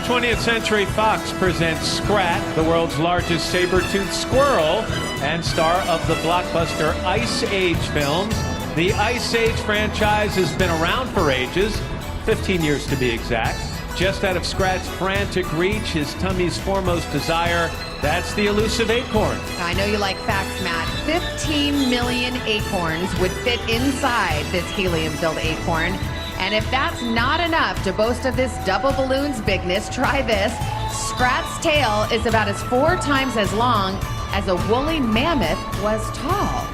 20th Century Fox presents Scrat, the world's largest saber-toothed squirrel and star of the blockbuster Ice Age films. The Ice Age franchise has been around for ages, 15 years to be exact. Just out of Scrat's frantic reach, his tummy's foremost desire, that's the elusive acorn. I know you like facts, Matt. 15 million acorns would fit inside this helium-filled acorn. And if that's not enough to boast of this double balloon's bigness, try this. Scrat's tail is about 4 times as long as a woolly mammoth was tall.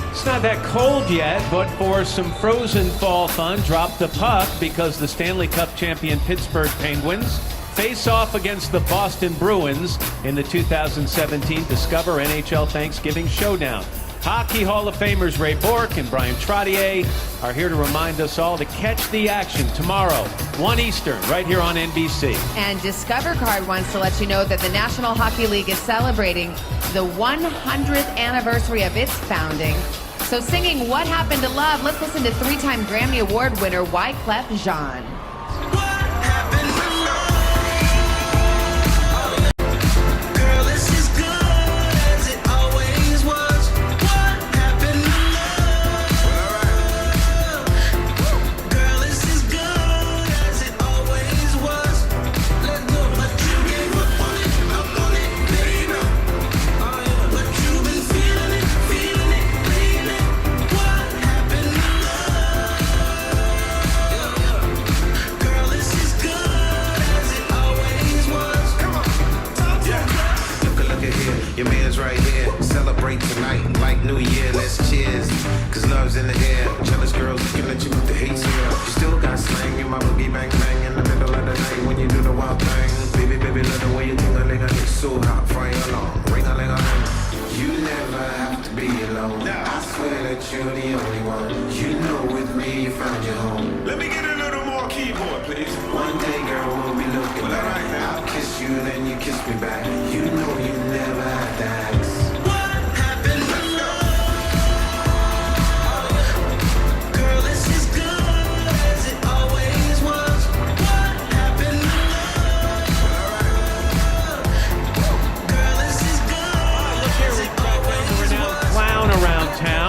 It's not that cold yet, but for some frozen fall fun, drop the puck because the Stanley Cup champion Pittsburgh Penguins face off against the Boston Bruins in the 2017 Discover NHL Thanksgiving Showdown. Hockey Hall of Famers Ray Bourque and Brian Trottier are here to remind us all to catch the action tomorrow, 1 Eastern, right here on NBC. And Discover Card wants to let you know that the National Hockey League is celebrating the 100th anniversary of its founding. So singing What Happened to Love, let's listen to 3-time Grammy Award winner Wyclef Jean. Your man's right here. Celebrate tonight like New Year. Let's cheers. Cause love's in the air. Jealous girls looking at you with the hate here. You still got slang in my boogie bang bang in the middle of the night when you do the wild thing. Baby, baby, love the way you think a nigga gets so hot. Fire alarm. Ring a ling a ling. You never have to be alone. I swear that you're the only one. You know with me you found your home. Let me get a little more keyboard, please. One day, girl, we'll be looking back. I'll kiss you, then you kiss me back. You know you never had to ask.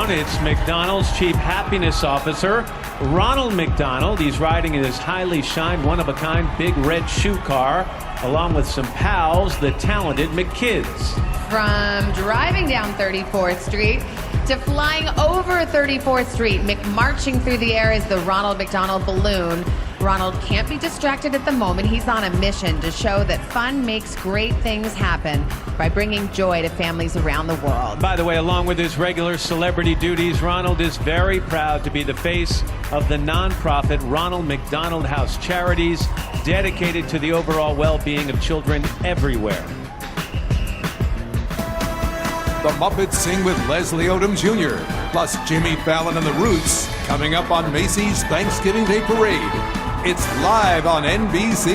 It's McDonald's Chief Happiness Officer, Ronald McDonald. He's riding in his highly shined, one-of-a-kind big red shoe car, along with some pals, the talented McKids. From driving down 34th Street to flying over 34th Street, McMarching through the air is the Ronald McDonald balloon. Ronald can't be distracted at the moment. He's on a mission to show that fun makes great things happen by bringing joy to families around the world. By the way, along with his regular celebrity duties, Ronald is very proud to be the face of the nonprofit Ronald McDonald House Charities, dedicated to the overall well-being of children everywhere. The Muppets Sing with Leslie Odom Jr., plus Jimmy Fallon and the Roots, coming up on Macy's Thanksgiving Day Parade. It's live on NBC.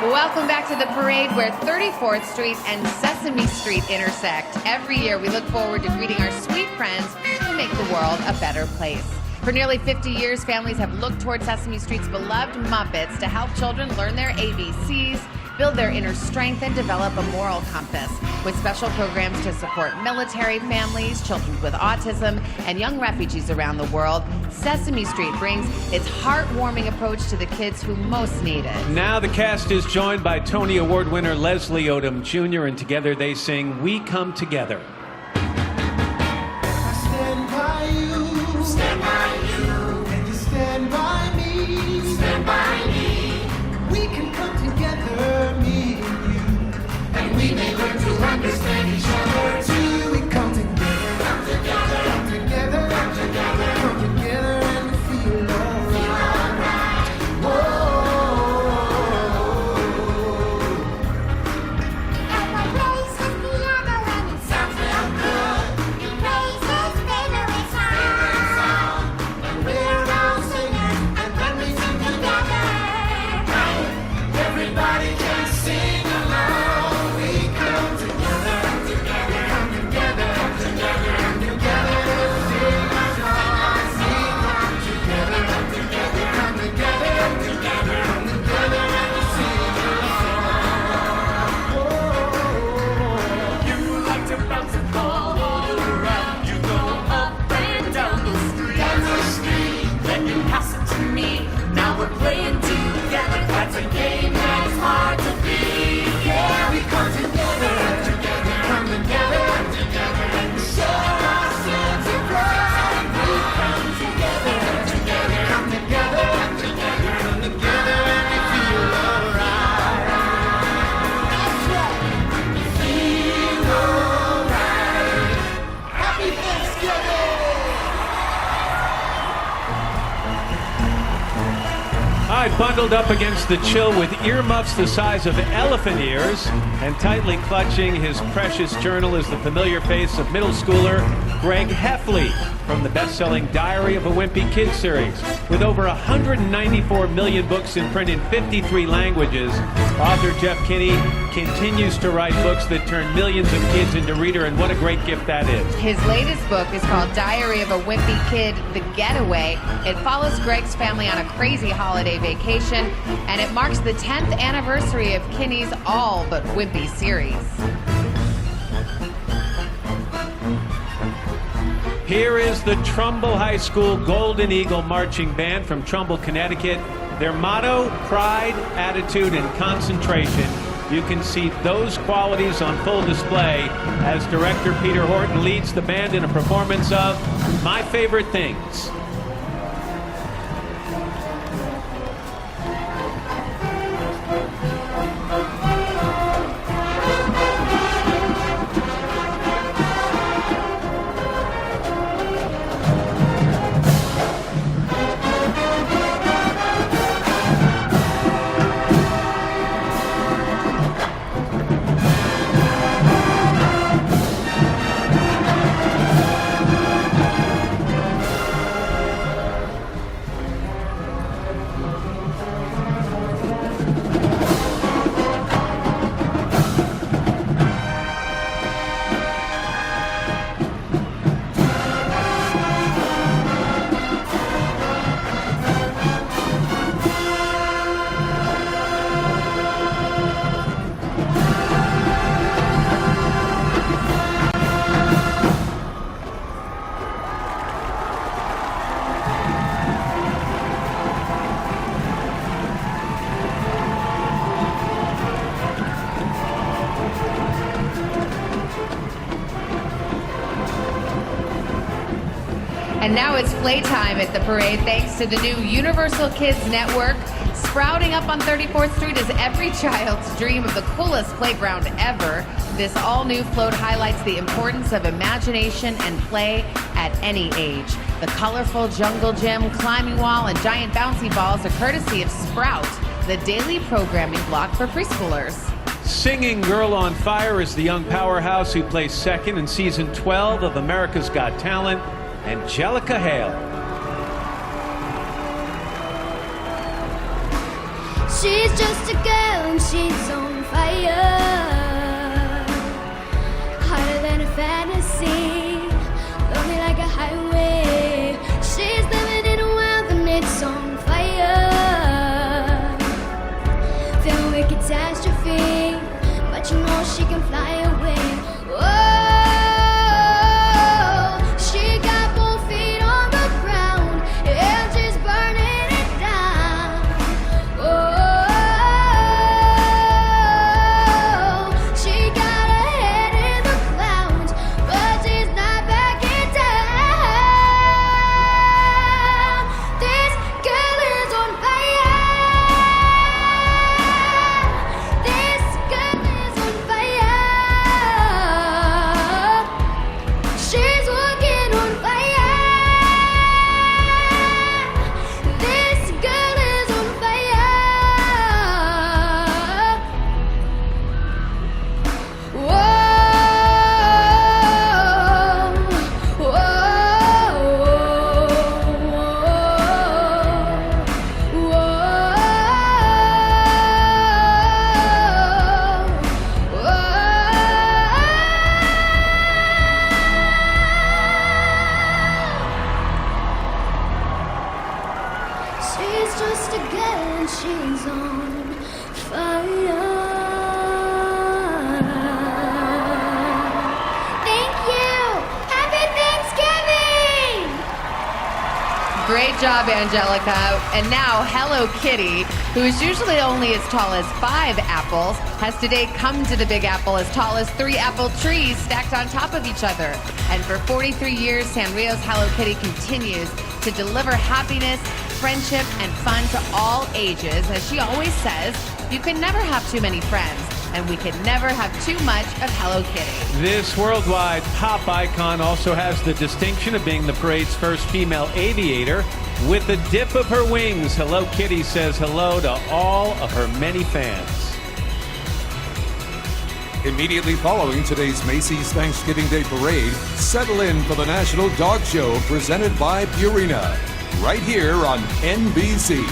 Welcome back to the parade where 34th Street and Sesame Street intersect. Every year we look forward to greeting our sweet friends who make the world a better place. For nearly 50 years, families have looked toward Sesame Street's beloved Muppets to help children learn their ABCs, build their inner strength, and develop a moral compass. With special programs to support military families, children with autism, and young refugees around the world, Sesame Street brings its heartwarming approach to the kids who most need it. Now the cast is joined by Tony Award winner Leslie Odom Jr., and together they sing We Come Together. Stand by you, stand by you, and you stand by me, stand by me. We can come together, me and you, and we may learn to understand each other too. We come together, come together, come together, come together, come together and feel right, bundled up against the chill with earmuffs the size of elephant ears and tightly clutching his precious journal is the familiar face of middle schooler Greg Heffley from the best-selling Diary of a Wimpy Kid series. With over 194 million books in print in 53 languages, author Jeff Kinney continues to write books that turn millions of kids into reader, and what a great gift that is. His latest book is called Diary of a Wimpy Kid, The Getaway. It follows Greg's family on a crazy holiday vacation, and it marks the 10th anniversary of Kinney's All But Wimpy series. Here is the Trumbull High School Golden Eagle Marching Band from Trumbull, Connecticut. Their motto, pride, attitude, and concentration. You can see those qualities on full display as director Peter Horton leads the band in a performance of My Favorite Things. And now it's playtime at the parade thanks to the new Universal Kids Network. Sprouting up on 34th Street is every child's dream of the coolest playground ever. This all-new float highlights the importance of imagination and play at any age. The colorful jungle gym, climbing wall, and giant bouncy balls are courtesy of Sprout, the daily programming block for preschoolers. Singing Girl on Fire is the young powerhouse who placed second in season 12 of America's Got Talent, Angelica Hale. She's just a girl and she's on fire, hotter than a fantasy, lonely like a highway. She's living in a world and it's on fire, filled with catastrophe, but you know she can fly away. Whoa. Great job, Angelica. And now Hello Kitty, who is usually only as tall as 5 apples, has today come to the Big Apple as tall as 3 apple trees stacked on top of each other. And for 43 years, Sanrio's Hello Kitty continues to deliver happiness, friendship, and fun to all ages. As she always says, you can never have too many friends. and we could never have too much of Hello Kitty. This worldwide pop icon also has the distinction of being the parade's first female aviator. With the dip of her wings, Hello Kitty says hello to all of her many fans. Immediately following today's Macy's Thanksgiving Day Parade, settle in for the National Dog Show presented by Purina, right here on NBC.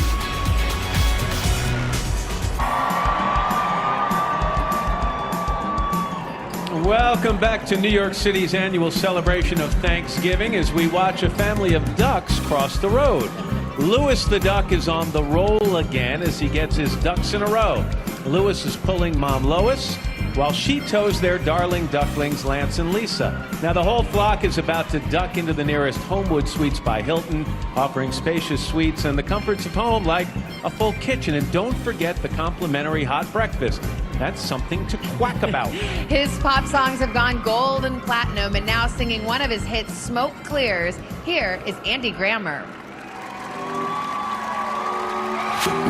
Welcome back to New York City's annual celebration of Thanksgiving as we watch a family of ducks cross the road. Louis the duck is on the roll again as he gets his ducks in a row. Louis is pulling Mom Lois while she tows their darling ducklings Lance and Lisa. Now the whole flock is about to duck into the nearest Homewood Suites by Hilton, offering spacious suites and the comforts of home like a full kitchen. And don't forget the complimentary hot breakfast. That's something to quack about. His pop songs have gone gold and platinum, and now singing one of his hits, Smoke Clears. Here is Andy Grammer.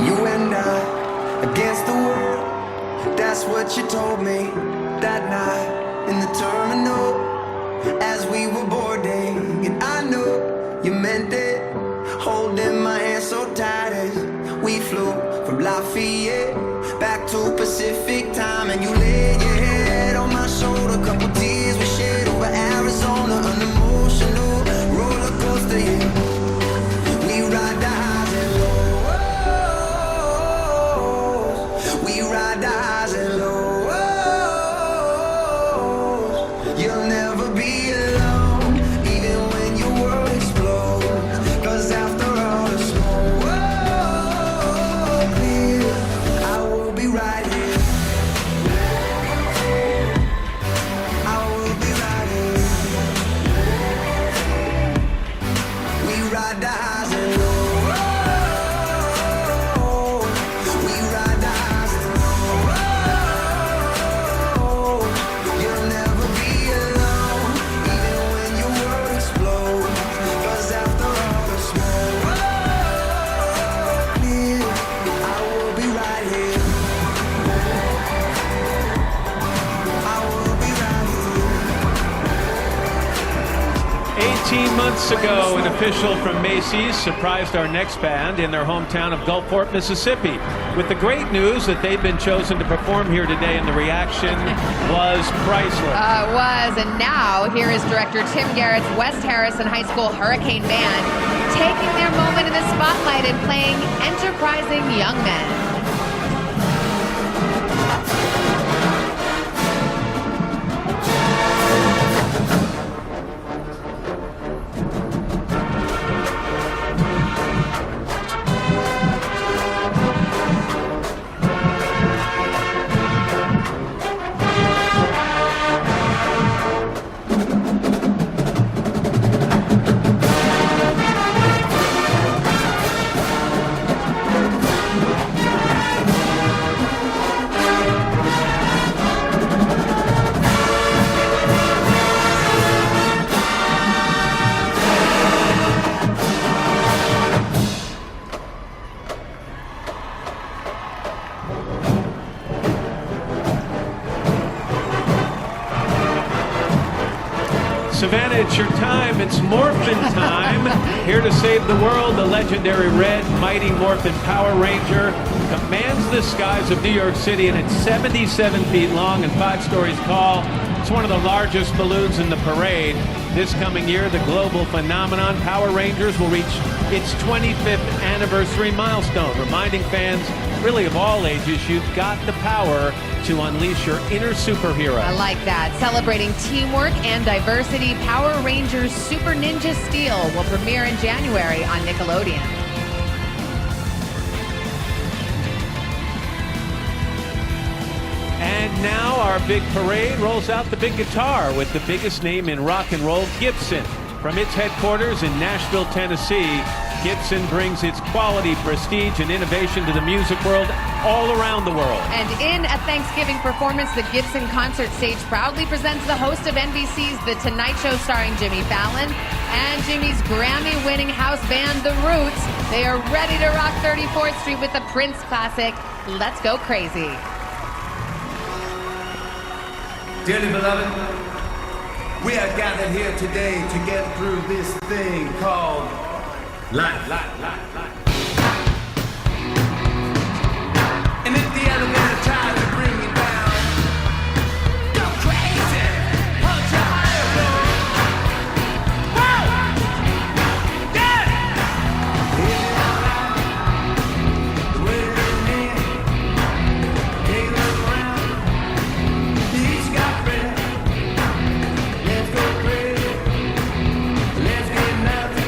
You and I against the world. That's what you told me that night in the terminal as we were boarding. And I knew you meant it, holding my hand so tight as we flew from Lafayette back to Pacific time. And you laid your head on my shoulder, couple tears we shed over Arizona, an emotional roller coaster, yeah. We ride the highs and lows, we ride the highs and lows. You'll never be alone, even when your world explodes. 'Cause after all the smoke, I will be right here. I will be right here. We ride the highs and lows. We ride the highs and lows. You'll never be alone, even when your world explodes. 'Cause after all the smoke, I will be right here. I will be right here. 18 months ago, an official from Macy's surprised our next band in their hometown of Gulfport, Mississippi, with the great news that they've been chosen to perform here today, and the reaction was priceless. It was, and now here is director Tim Garrett's West Harrison High School Hurricane Band taking their moment in the spotlight and playing Enterprising Young Men. Savannah, it's your time. It's Morphin time. Here to save the world, the legendary red Mighty Morphin Power Ranger commands the skies of New York City, and it's 77 feet long and 5 stories tall. It's one of the largest balloons in the parade. This coming year, the global phenomenon Power Rangers will reach its 25th anniversary milestone, reminding fans, really of all ages, you've got the power to unleash your inner superhero. I like that. Celebrating teamwork and diversity, Power Rangers Super Ninja Steel will premiere in January on Nickelodeon. And now our big parade rolls out the big guitar with the biggest name in rock and roll, Gibson. From its headquarters in Nashville, Tennessee, Gibson brings its quality, prestige, and innovation to the music world all around the world. And in a Thanksgiving performance, the Gibson concert stage proudly presents the host of NBC's The Tonight Show starring Jimmy Fallon and Jimmy's Grammy-winning house band, The Roots. They are ready to rock 34th Street with the Prince classic, Let's Go Crazy. Dearly beloved, we are gathered here today to get through this thing called life. And if the elevator tries to bring you down, go crazy, punch your higher floor. Whoa! Yeah! Is it alright? The way you're in, take a look around. Each got friends. Let's go crazy. Let's get nuts.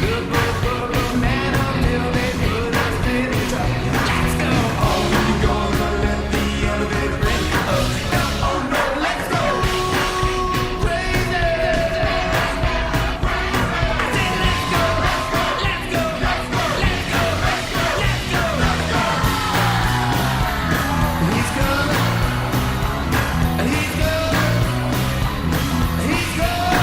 Look, man, until they put us in trouble. Let's go. Oh, we gonna let the elevator bring us down. Oh no, let's go crazy. I said, let's go, let's go, let's go, let's go, let's go, let's go, let's go, let's go. He's coming. He's coming. He's coming.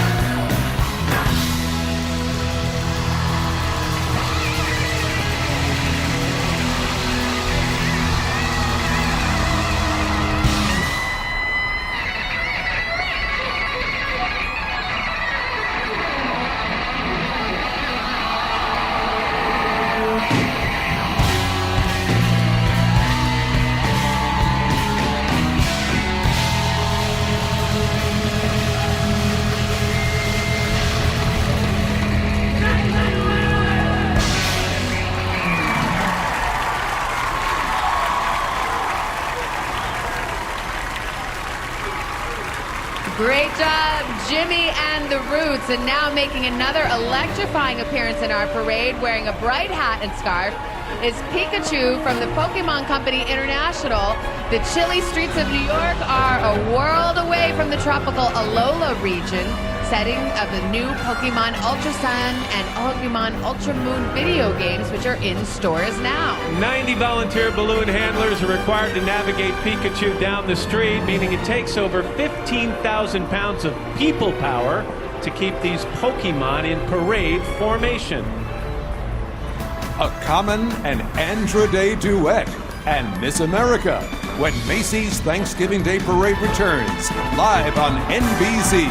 Great job, Jimmy and the Roots. And now making another electrifying appearance in our parade, wearing a bright hat and scarf, is Pikachu from the Pokemon Company International. The chilly streets of New York are a world away from the tropical Alola region, setting of the new Pokemon Ultra Sun and Pokemon Ultra Moon video games, which are in stores now. 90 volunteer balloon handlers are required to navigate Pikachu down the street, meaning it takes over 15,000 pounds of people power to keep these Pokemon in parade formation. A Common and Andra Day duet, and Miss America, when Macy's Thanksgiving Day Parade returns, live on NBC.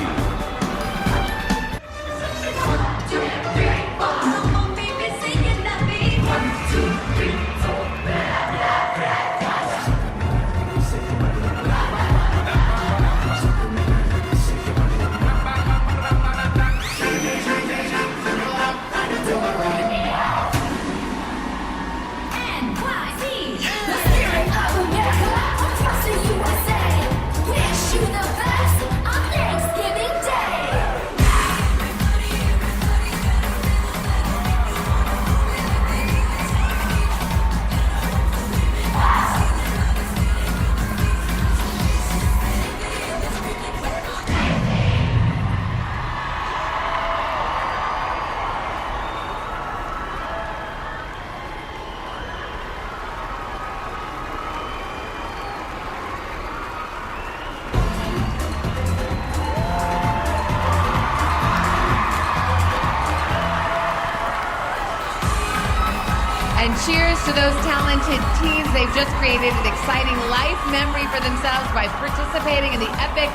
And cheers to those talented teens. They've just created an exciting life memory for themselves by participating in the epic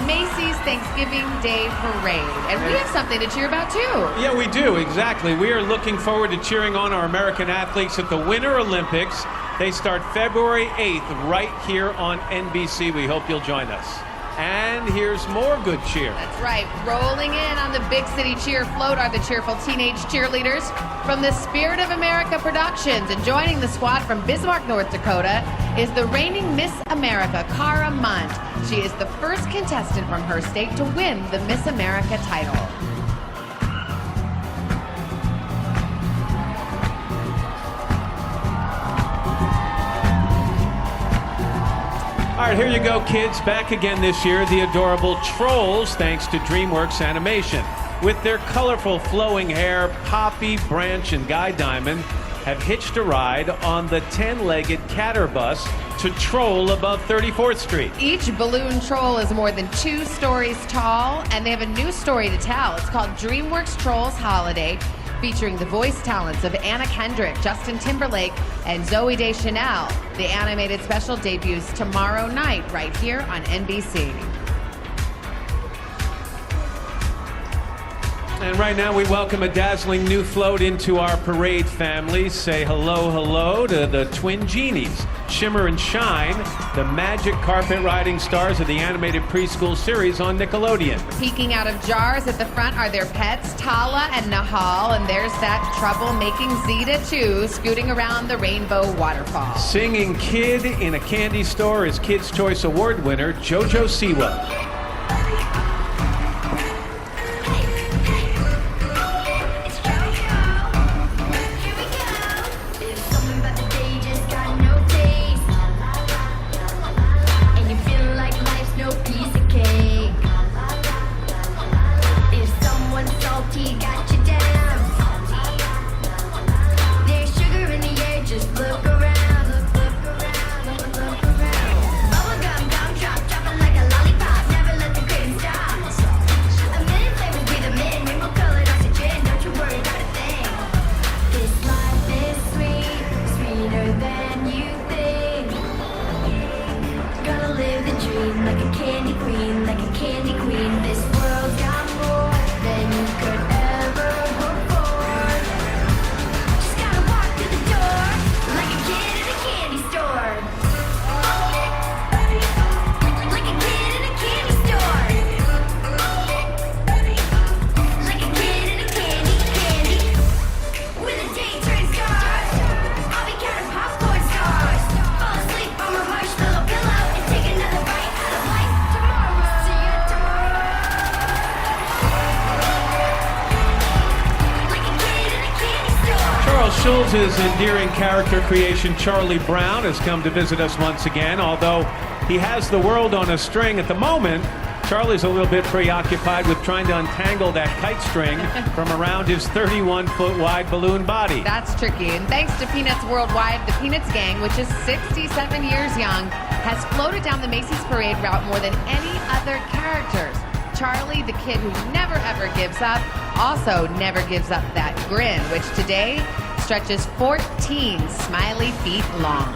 Macy's Thanksgiving Day Parade. And we have something to cheer about, too. Yeah, we do, exactly. We are looking forward to cheering on our American athletes at the Winter Olympics. They start February 8th right here on NBC. We hope you'll join us. And here's more good cheer. That's right. Rolling in on the Big City Cheer float are the cheerful teenage cheerleaders from the Spirit of America Productions. And joining the squad from Bismarck, North Dakota, is the reigning Miss America, Cara Munt. She is the first contestant from her state to win the Miss America title. All right, here you go, kids. Back again this year, the adorable Trolls, thanks to DreamWorks Animation. With their colorful flowing hair, Poppy, Branch, and Guy Diamond have hitched a ride on the 10-legged catter bus to Troll above 34th Street. Each balloon troll is more than 2 stories tall, and they have a new story to tell. It's called DreamWorks Trolls Holiday. featuring the voice talents of Anna Kendrick, Justin Timberlake, and Zooey Deschanel. The animated special debuts tomorrow night right here on NBC. And right now we welcome a dazzling new float into our parade family. Say hello, hello to the twin genies, Shimmer and Shine, the magic carpet riding stars of the animated preschool series on Nickelodeon. Peeking out of jars at the front are their pets, Tala and Nahal, and there's that trouble-making Zeta too, scooting around the rainbow waterfall. Singing Kid in a Candy Store is Kids' Choice Award winner Jojo Siwa. Schulz's endearing character creation, Charlie Brown, has come to visit us once again. Although he has the world on a string at the moment, Charlie's a little bit preoccupied with trying to untangle that kite string from around his 31-foot wide balloon body. That's tricky. And thanks to Peanuts Worldwide, the Peanuts gang, which is 67 years young, has floated down the Macy's parade route more than any other characters. Charlie, the kid who never ever gives up, also never gives up that grin, which today stretches 14 smiley feet long.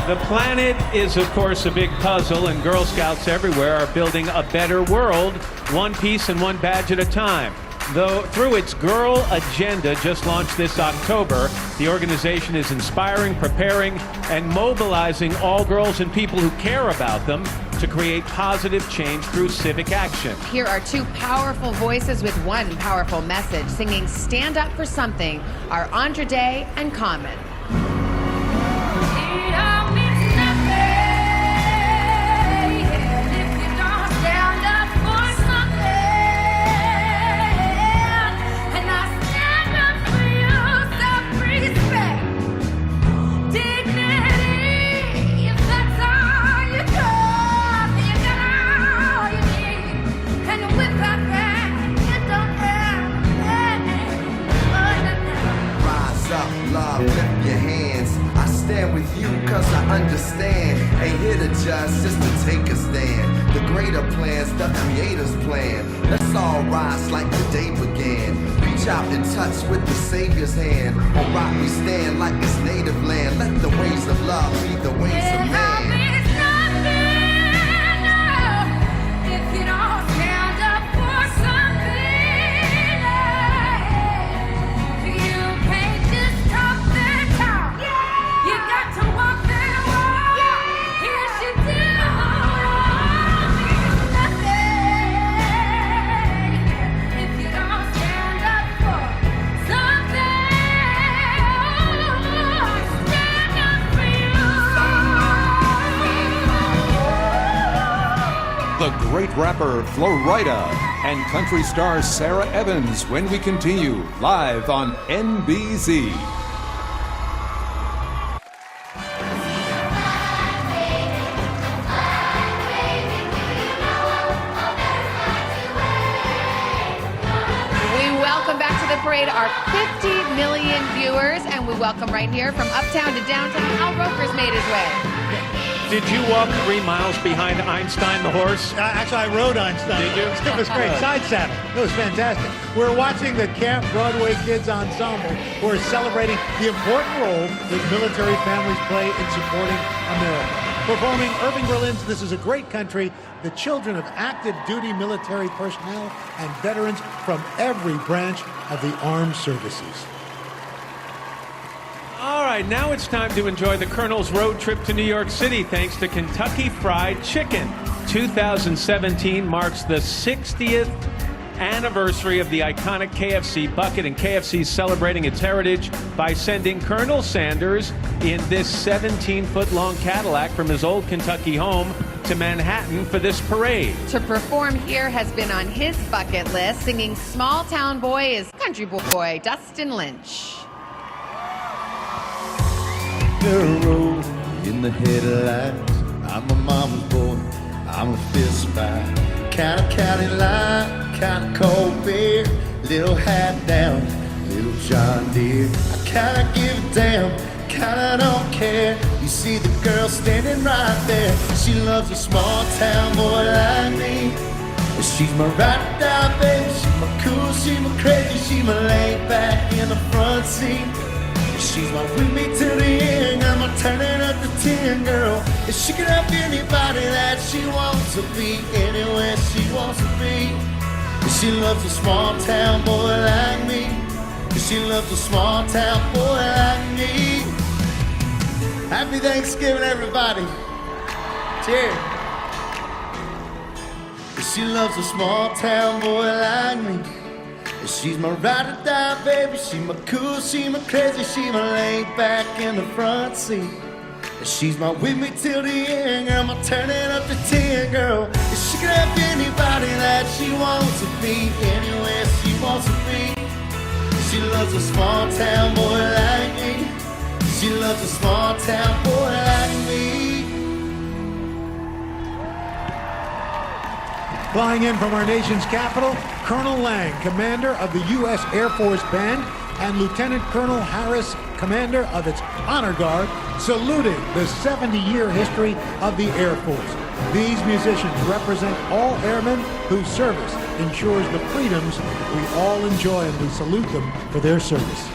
The planet is, of course, a big puzzle, and Girl Scouts everywhere are building a better world, one piece and one badge at a time. Though through its Girl Agenda, just launched this October, the organization is inspiring, preparing, and mobilizing all girls and people who care about them to create positive change through civic action. Here are two powerful voices with one powerful message, singing Stand Up for Something, are Andra Day and Common. Lift your hands. I stand with you cause I understand. Ain't here to judge, just to take a stand. The greater plans, the creator's plan. Let's all rise like the day began. Reach out and touch with the Savior's hand. On rock we stand like it's native land. Let the ways of love be the ways of man. The great rapper Flo Rida and country star Sarah Evans when we continue live on NBC. We welcome back to the parade our 50 million viewers, and we welcome right here from uptown to downtown, Al Roker's made his way. Did you walk 3 miles behind Einstein the horse? Actually, I rode Einstein. Did you? It was great. Side saddle. It was fantastic. We're watching the Camp Broadway Kids Ensemble, who are celebrating the important role that military families play in supporting America. Performing Irving Berlin's This Is a Great Country, the children of active duty military personnel and veterans from every branch of the armed services. All right, now it's time to enjoy the Colonel's road trip to New York City thanks to Kentucky Fried Chicken. 2017 marks the 60th anniversary of the iconic KFC bucket, and KFC is celebrating its heritage by sending Colonel Sanders in this 17-foot-long Cadillac from his old Kentucky home to Manhattan for this parade. To perform here has been on his bucket list. Singing Small Town Boy is country boy Dustin Lynch. The road in the headlights. I'm a mama's boy. I'm a fist fight. Kind of Cadillac, kind of cold beer. Little hat down, little John Deere. I kind of give a damn, kind of don't care. You see the girl standing right there. She loves a small town boy like me. She's my ride or die baby. She's my cool, she's my crazy. She's my laid back in the front seat. She's my with me to the end. I'm turning up the 10, girl. If she could have anybody that she wants to be, anywhere she wants to be. She loves a small town boy like me. She loves a small town boy like me. Happy Thanksgiving, everybody. Cheers. She loves a small town boy like me. She's my ride or die, baby. She's my cool, she's my crazy. She's my laid back in the front seat. She's my with me till the end. I'm turning up the 10, girl. If she could have anybody that she wants to be, anywhere she wants to be. She loves a small town boy like me. She loves a small town boy like me. Flying in from our nation's capital, Colonel Lang, commander of the U.S. Air Force Band, and Lieutenant Colonel Harris, commander of its Honor Guard, saluting the 70-year history of the Air Force. These musicians represent all airmen whose service ensures the freedoms we all enjoy, and we salute them for their service.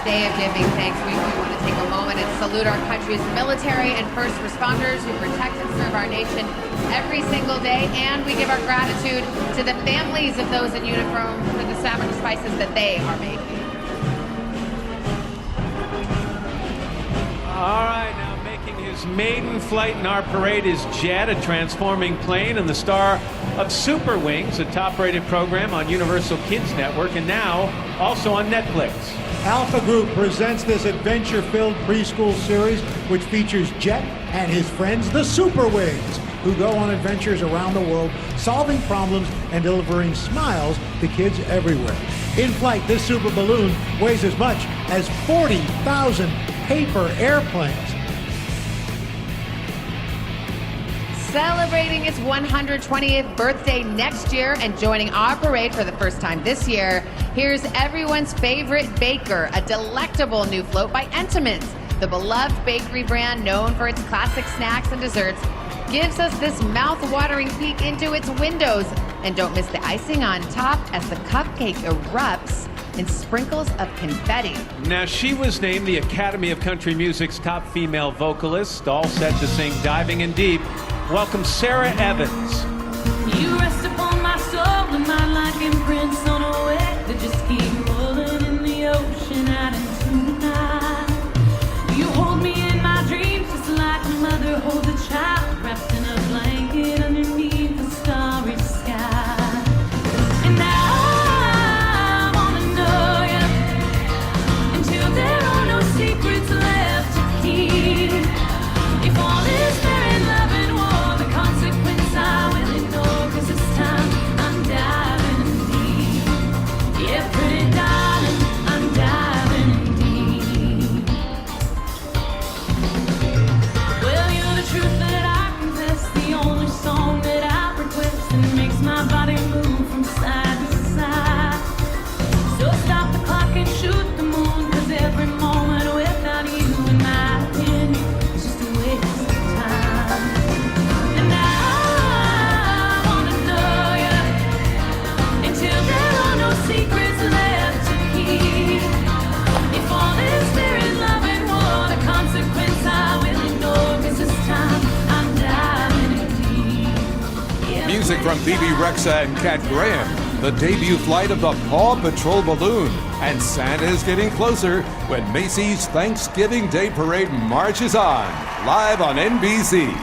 Day of giving thanks, we want to take a moment and salute our country's military and first responders who protect and serve our nation every single day, and we give our gratitude to the families of those in uniform for the sacrifices that they are making. All right, now making his maiden flight in our parade is Jet, a transforming plane and the star of Super Wings, a top-rated program on Universal Kids Network, and now also on Netflix. Alpha Group presents this adventure-filled preschool series, which features Jet and his friends, the Super Wings, who go on adventures around the world, solving problems and delivering smiles to kids everywhere. In flight, this super balloon weighs as much as 40,000 paper airplanes. Celebrating its 120th birthday next year and joining our parade for the first time this year, here's everyone's favorite baker, a delectable new float by Entenmann's. The beloved bakery brand known for its classic snacks and desserts gives us this mouth-watering peek into its windows And don't miss the icing on top as the cupcake erupts in sprinkles of confetti. Now, she was named the Academy of Country Music's top female vocalist, all set to sing Diving in Deep. Welcome Sarah Evans. You rest upon my soul and my like imprints on a wave that just keep rolling in the ocean out into the night. You hold me in my dreams just like a mother holds a child wrapped in a blanket underneath the starry sky. And I wanna know you until there are no secrets left to keep. If all is fair in love and war, the consequence I will ignore, 'cause this time I'm diving in deep. Yeah, pretty darling, I'm diving in deep. Well, you're the truth that I confess, the only song that I request, and makes my body move from side to side. So stop the clock and shoot the moon, 'cause every moment without you, in my opinion, is just a waste of time. And I wanna know you until there are no secrets left to keep. If all is fair in love and war, the consequence I will ignore, 'cause this time I'm diving in deep. Yeah, Music from Phoebe Rexa and Kat Graham. The debut flight of the Paw Patrol balloon. And Santa's getting closer when Macy's Thanksgiving Day Parade marches on. Live on NBC.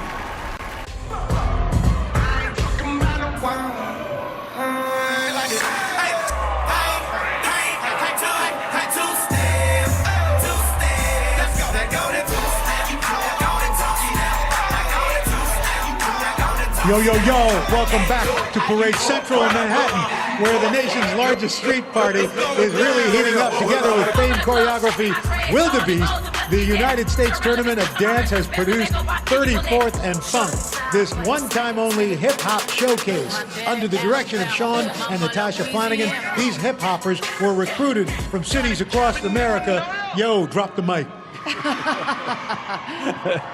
Yo, yo, yo, welcome back to Parade Central in Manhattan, where the nation's largest street party is really heating up. Together with famed choreography Wildebeest, the United States Tournament of Dance has produced 34th and Funk, this one-time only hip-hop showcase. Under the direction of Sean and Natasha Flanagan, these hip-hoppers were recruited from cities across America. Yo, drop the mic.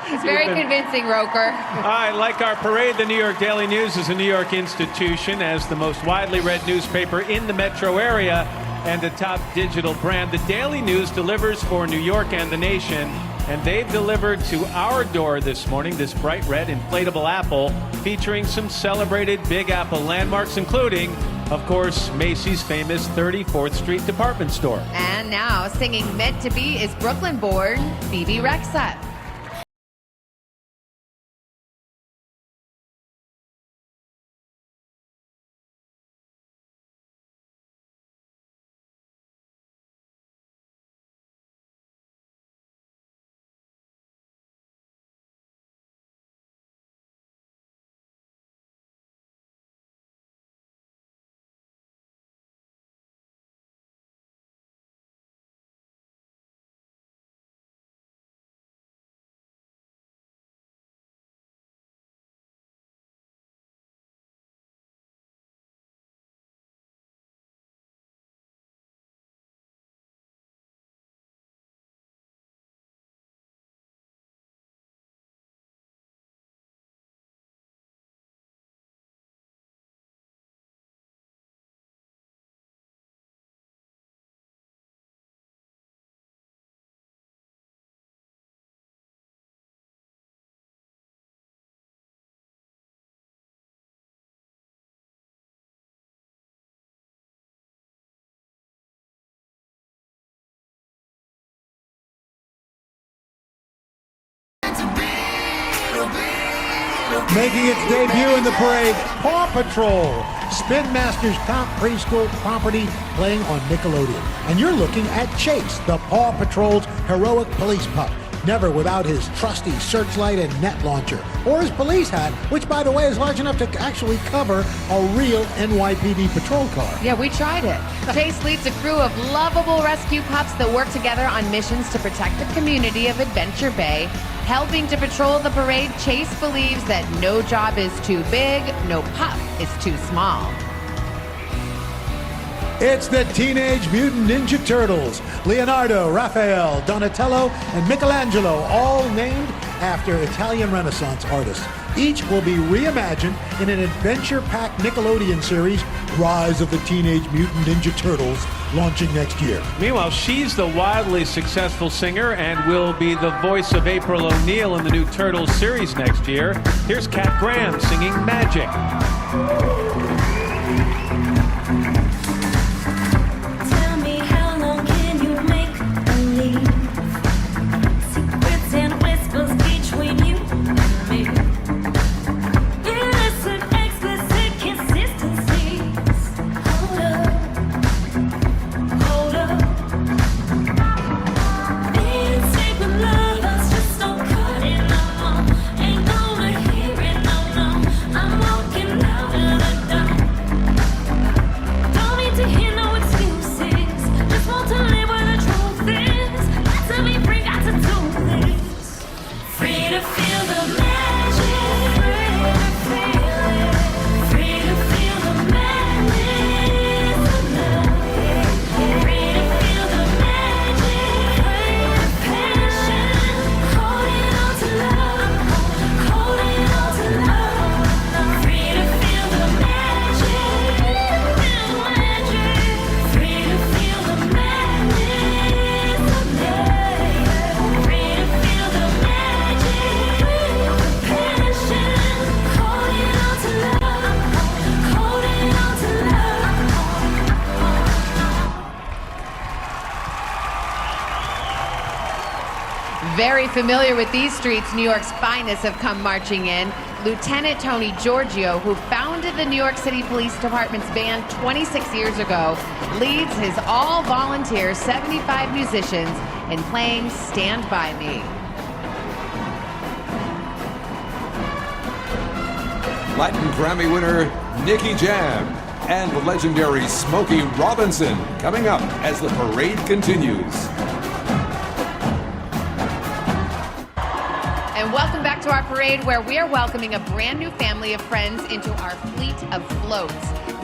It's very convincing, Roker. All right, like our parade, the New York Daily News is a New York institution as the most widely read newspaper in the metro area and a top digital brand. The Daily News delivers for New York and the nation, and they've delivered to our door this morning this bright red inflatable apple featuring some celebrated Big Apple landmarks, including, of course, Macy's famous 34th Street department store. And now, singing Meant to Be is Brooklyn-born Phoebe Rexa. Making its debut in the parade, Paw Patrol, Spin Master's top preschool property playing on Nickelodeon. And you're looking at Chase, the Paw Patrol's heroic police pup, never without his trusty searchlight and net launcher, or his police hat, which, by the way, is large enough to actually cover a real NYPD patrol car. Yeah, we tried it. Chase leads a crew of lovable rescue pups that work together on missions to protect the community of Adventure Bay. Helping to patrol the parade, Chase believes that no job is too big, no pup is too small. It's the Teenage Mutant Ninja Turtles. Leonardo, Raphael, Donatello, and Michelangelo, all named after Italian Renaissance artists. Each will be reimagined in an adventure-packed Nickelodeon series, Rise of the Teenage Mutant Ninja Turtles, launching next year. Meanwhile, she's the wildly successful singer and will be the voice of April O'Neil in the new Turtles series next year. Here's Kat Graham singing Magic. Tell me how long can you make believe? Secrets and whispers between you and me. Illicit, explicit consistencies. Hold up. Being safe with lovers, just don't cut it no more. Ain't gonna hear it, no. I'm walking out of the door. Don't need to hear no excuses. Just want to live where the truth is. Let me free, got to do this. Free to feel the magic. Free to feel the madness of love. Free to feel the magic. Passion. Holding on to love. Holding on to love. Free to feel the magic. Free to feel the madness of love. Free to feel the magic. Passion. Holding on to love. Holding on to love. Very familiar with these streets, New York's finest have come marching in. Lieutenant Tony Giorgio, who founded the New York City Police Department's band 26 years ago, leads his all-volunteer 75 musicians in playing Stand By Me. Latin Grammy winner Nicky Jam and the legendary Smokey Robinson coming up as the parade continues. And welcome back to our parade, where we are welcoming a brand new family of friends into our fleet of floats.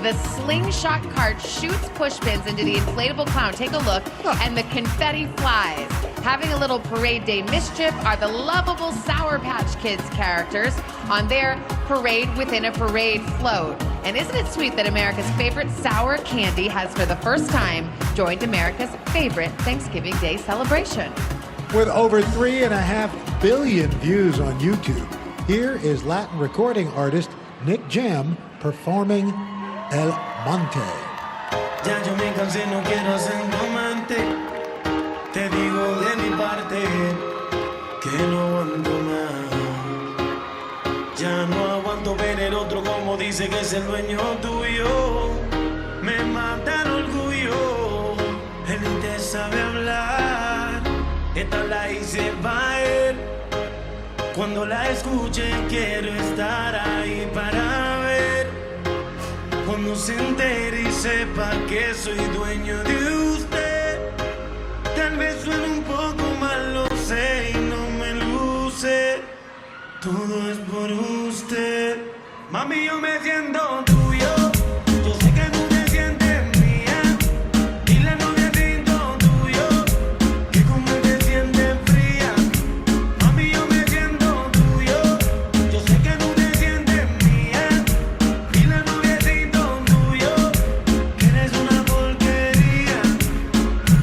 The slingshot cart shoots pushpins into the inflatable clown. Take a look, and the confetti flies. Having a little parade day mischief are the lovable Sour Patch Kids characters on their Parade Within a Parade float. And isn't it sweet that America's favorite sour candy has for the first time joined America's favorite Thanksgiving Day celebration? With over 3.5 billion views on YouTube, here is Latin recording artist Nick Jam performing El Monte. Ya yo me cansé, no quiero ser tu amante. Te digo de mi parte que no aguanto más. Ya no aguanto ver el otro como dice que es el dueño tuyo. Me mata el orgullo. Él ni te sabe hablar. Esta la hice pa' él. Cuando la escuche quiero estar ahí para ver. Cuando se entere y sepa que soy dueño de usted. Tal vez suene un poco mal, lo sé y no me luce. Todo es por usted. Mami, yo me siento tuyo. Yo sé que tú te sientes mía. Y la novia siento tuyo. Que como te sientes fría. Mami, yo me siento tuyo. Yo sé que tú te sientes mía. Y la novia siento tuyo. Que eres una porquería.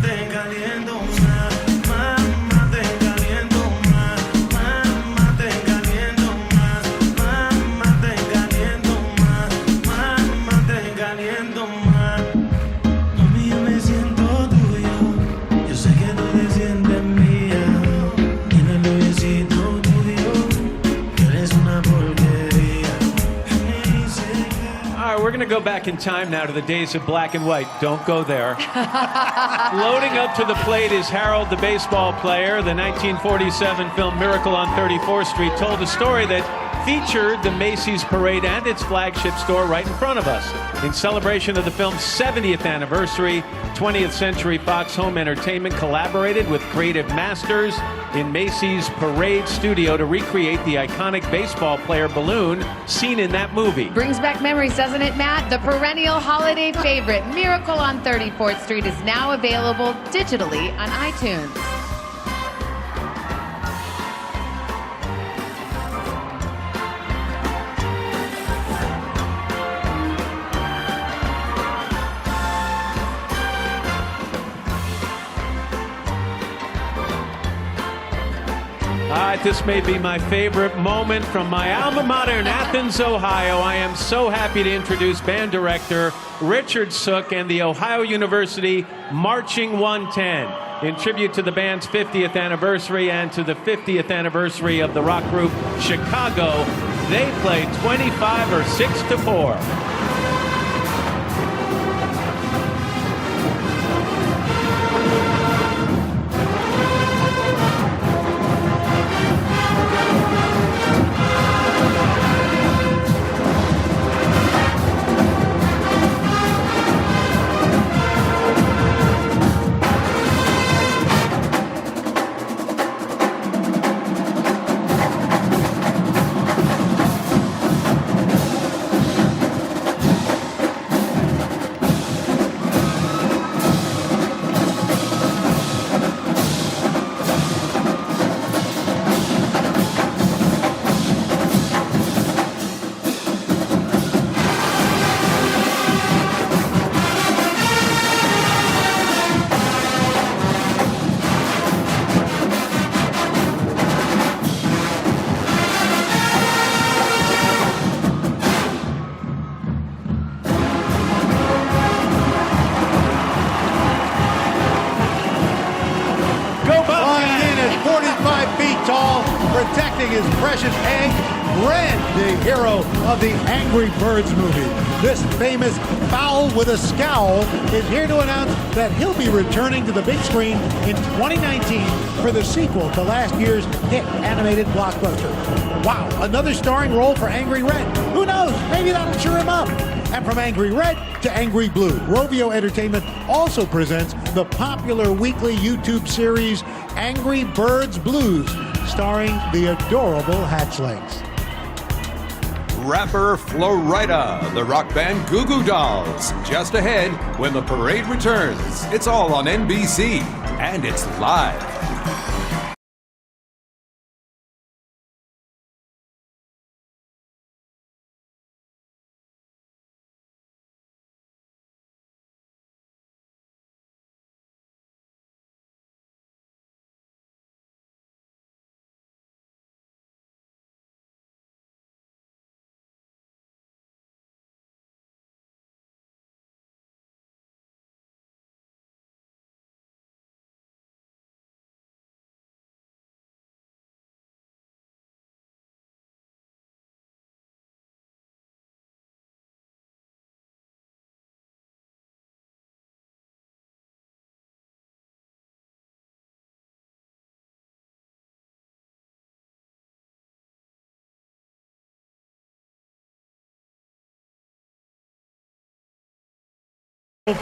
Te caliento más. Mamá, te caliento más. Mamá, te caliento más. Mamá, te caliento más. Mamá, te caliento más. Mami, yo me siento tuyo. Yo sé que tú te sientes mía. Y en el noviecito tuyo, que eres una porquería. All right, we're going to go back in time now to the days of black and white. Don't go there. Loading up to the plate is Harold, the baseball player. The 1947 film Miracle on 34th Street told a story that featured the Macy's parade and its flagship store right in front of us. In celebration of the film's 70th anniversary, 20th Century Fox Home Entertainment collaborated with creative masters in Macy's parade studio to recreate the iconic baseball player balloon seen in that movie. Brings back memories, doesn't it, Matt? The perennial holiday favorite, Miracle on 34th Street, is now available digitally on iTunes. right, this may be my favorite moment from my alma mater in Athens, Ohio. I am so happy to introduce band director Richard Sook and the Ohio University Marching 110 in tribute to the band's 50th anniversary and to the 50th anniversary of the rock group Chicago. They play 25 or 6-4. Protecting his precious egg, Grinch, the hero of the Angry Birds movie. This famous fowl with a scowl is here to announce that he'll be returning to the big screen in 2019 for the sequel to last year's hit animated blockbuster. Wow, another starring role for Angry Red. Who knows? Maybe that'll cheer him up. And from Angry Red to Angry Blue, Rovio Entertainment also presents the popular weekly YouTube series Angry Birds Blues, starring the adorable Hatchlings. Rapper Flo Rida, the rock band Goo Goo Dolls, just ahead when the parade returns. It's all on NBC, and it's live.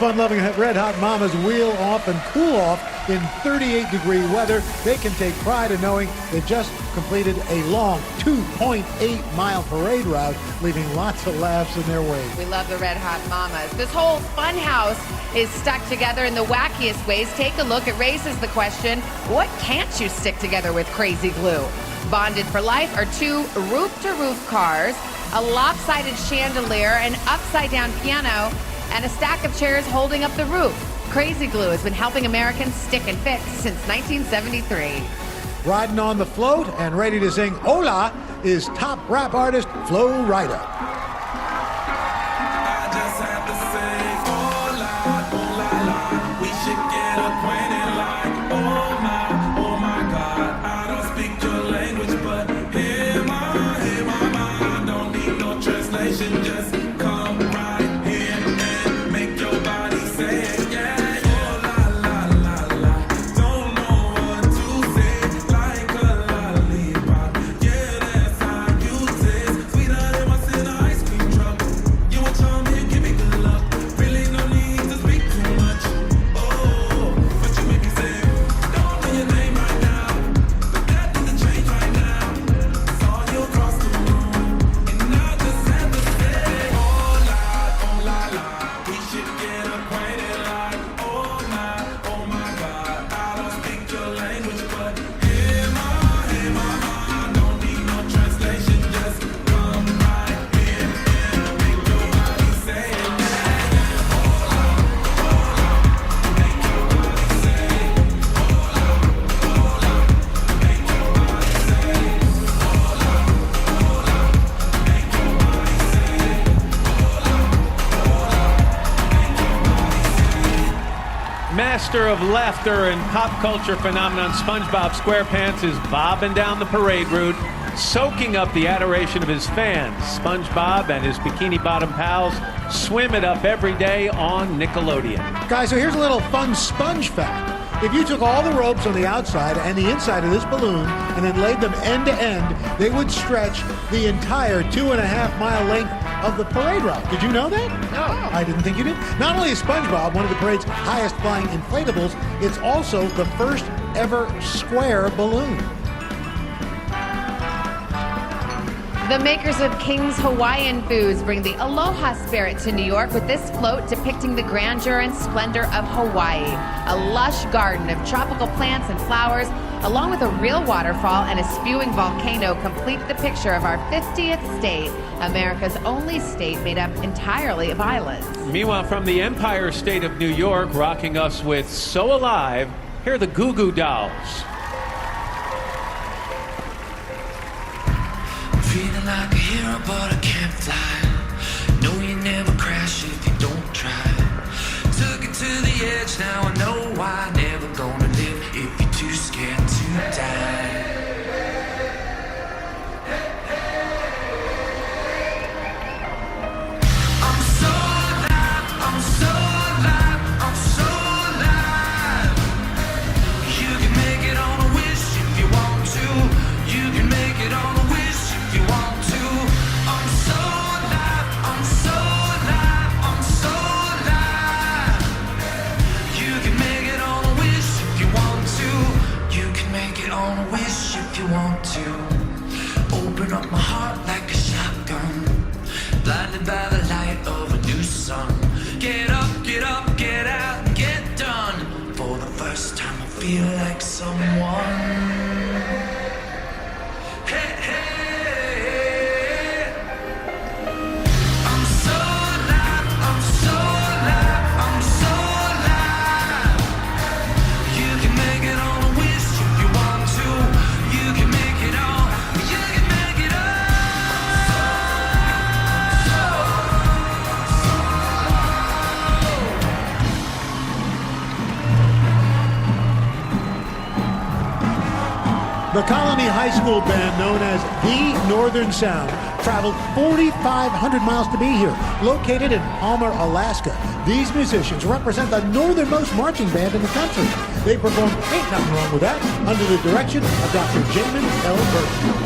Fun-loving Red Hot Mamas wheel off and cool off in 38-degree weather. They can take pride in knowing they just completed a long 2.8-mile parade route, leaving lots of laughs in their wake. We love the Red Hot Mamas. This whole fun house is stuck together in the wackiest ways. Take a look. It raises the question, what can't you stick together with crazy glue? Bonded for life are two roof-to-roof cars, a lopsided chandelier, an upside-down piano, and a stack of chairs holding up the roof. Crazy glue has been helping Americans stick and fit since 1973. Riding on the float and ready to sing Hola is top rap artist Flo Rida. I just had to say, hola, hola, la. We should get acquainted like, oh my God. I don't speak your language, but hear my mind. Don't need no translation, just come right here and make your body say it, yeah. Oh la la la la. Don't know what to say, like a lollipop. Yeah, that's how you taste. Sweeter than my cinnamon. master of laughter and pop culture phenomenon SpongeBob SquarePants is bobbing down the parade route, soaking up the adoration of his fans. SpongeBob and his bikini bottom pals swim it up every day on Nickelodeon. Guys, so here's a little fun sponge fact. If you took all the ropes on the outside and the inside of this balloon and then laid them end to end, they would stretch the entire 2.5-mile length of the parade route. Did you know that? No. I didn't think you did. Not only is SpongeBob one of the parade's highest flying inflatables, it's also the first ever square balloon. The makers of King's Hawaiian Foods bring the aloha spirit to New York with this float depicting the grandeur and splendor of Hawaii. A lush garden of tropical plants and flowers, along with a real waterfall and a spewing volcano, complete the picture of our 50th state, America's only state made up entirely of islands. Meanwhile, from the Empire State of New York, rocking us with So Alive, here are the Goo Goo Dolls. Feeling like a hero, but I can't fly. No, you never crash if you don't try. Took it to the edge, now I know why. Never gonna live if you're too scared to die. I'm so alive, I'm so alive, I'm so alive. You can make it on a wish if you want to. You can make it on a wish if you want to. I'm so alive, I'm so alive, I'm so alive. You can make it on a wish if you want to. You can make it on a wish if you want to. Open up my heart like a shotgun, blinded by the light of a new sun. Get up, get up, get out, and get done. For the first time I feel like someone. The Colony High School band, known as the Northern Sound, traveled 4,500 miles to be here. Located in Palmer, Alaska, these musicians represent the northernmost marching band in the country. They perform Ain't Nothing Wrong With That under the direction of Dr. Jamin L. Burton.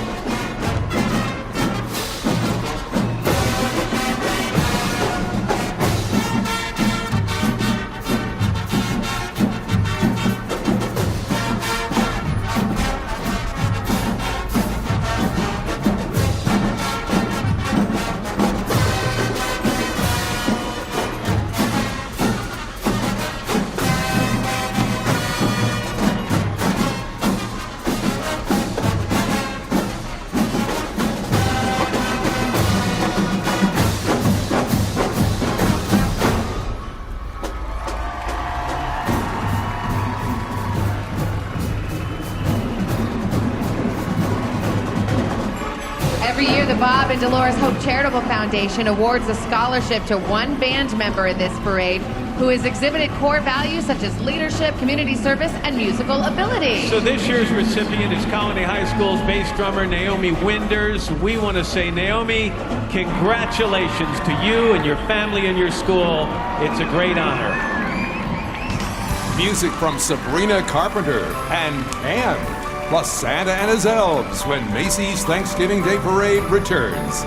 Bob and Dolores Hope Charitable Foundation awards a scholarship to one band member in this parade who has exhibited core values such as leadership, community service, and musical ability. So this year's recipient is Colony High School's bass drummer, Naomi Winders. We want to say, Naomi, congratulations to you and your family and your school. It's a great honor. Music from Sabrina Carpenter and Anne, plus Santa and his elves when Macy's Thanksgiving Day Parade returns.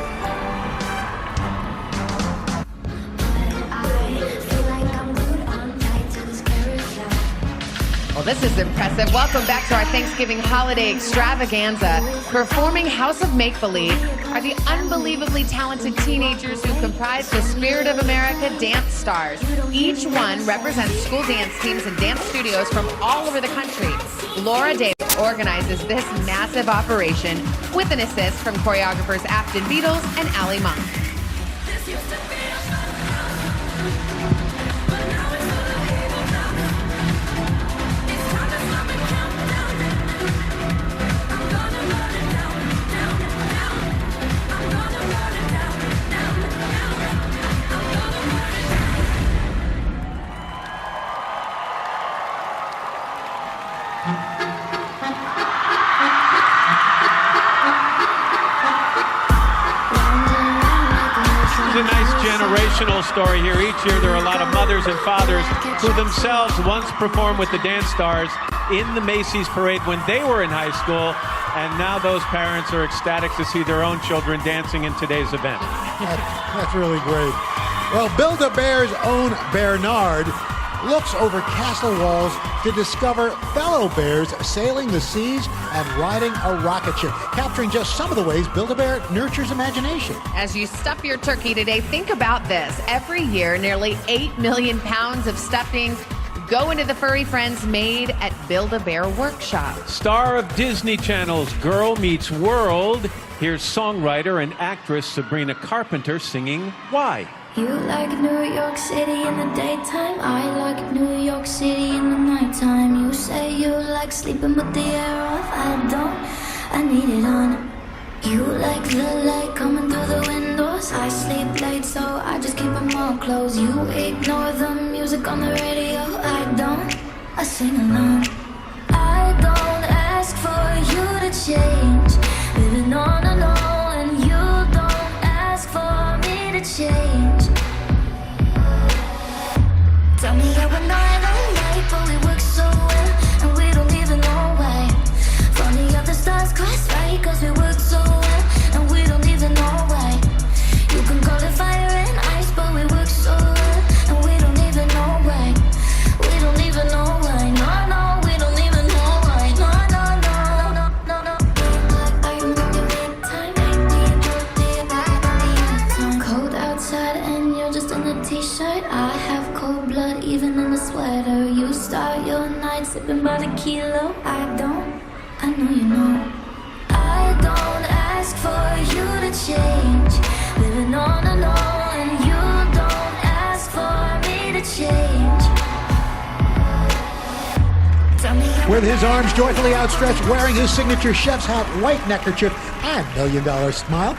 Well, this is impressive. Welcome back to our Thanksgiving holiday extravaganza. Performing House of Make-Believe are the unbelievably talented teenagers who comprise the Spirit of America Dance Stars. Each one represents school dance teams and dance studios from all over the country. Laura Davis organizes this massive operation with an assist from choreographers Afton Beatles and Ali Monk. inspirational story here. Each year there are a lot of mothers and fathers who themselves once performed with the dance stars in the Macy's parade when they were in high school, and now those parents are ecstatic to see their own children dancing in today's event. That's really great. Well, Build-A-Bear's own Bernard looks over castle walls to discover fellow bears sailing the seas and riding a rocket ship, capturing just some of the ways Build-A-Bear nurtures imagination. As you stuff your turkey today, think about this. Every year, nearly 8 million pounds of stuffing go into the furry friends made at Build-A-Bear Workshop. Star of Disney Channel's Girl Meets World, here's songwriter and actress Sabrina Carpenter singing Why? You like New York City in the daytime, I like New York City in the nighttime. You say you like sleeping with the air off, I don't, I need it on. You like the light coming through the windows, I sleep late so I just keep them all closed. You ignore the music on the radio, I don't, I sing along. I don't ask for you to change, living on alone, and you don't ask for me to change. Tell me how we're not alike, but we work so well, and we don't even know why. Funny how the stars cross right, cause we work so well, and we don't even know why. You can call it fire and ice, but we work so well, and we don't even know why. We don't even know why, no, no, we don't even know why, no, no, no, no, no, no. I am looking midtime, cold outside and you're just in a t-shirt. I have cold blood even in a sweater. You start your night sipping by the kilo. I don't, I know you know. I don't ask for you to change, living on alone, and you don't ask for me to change. With his arms joyfully outstretched, wearing his signature chef's hat, white neckerchief, and $1 million smile,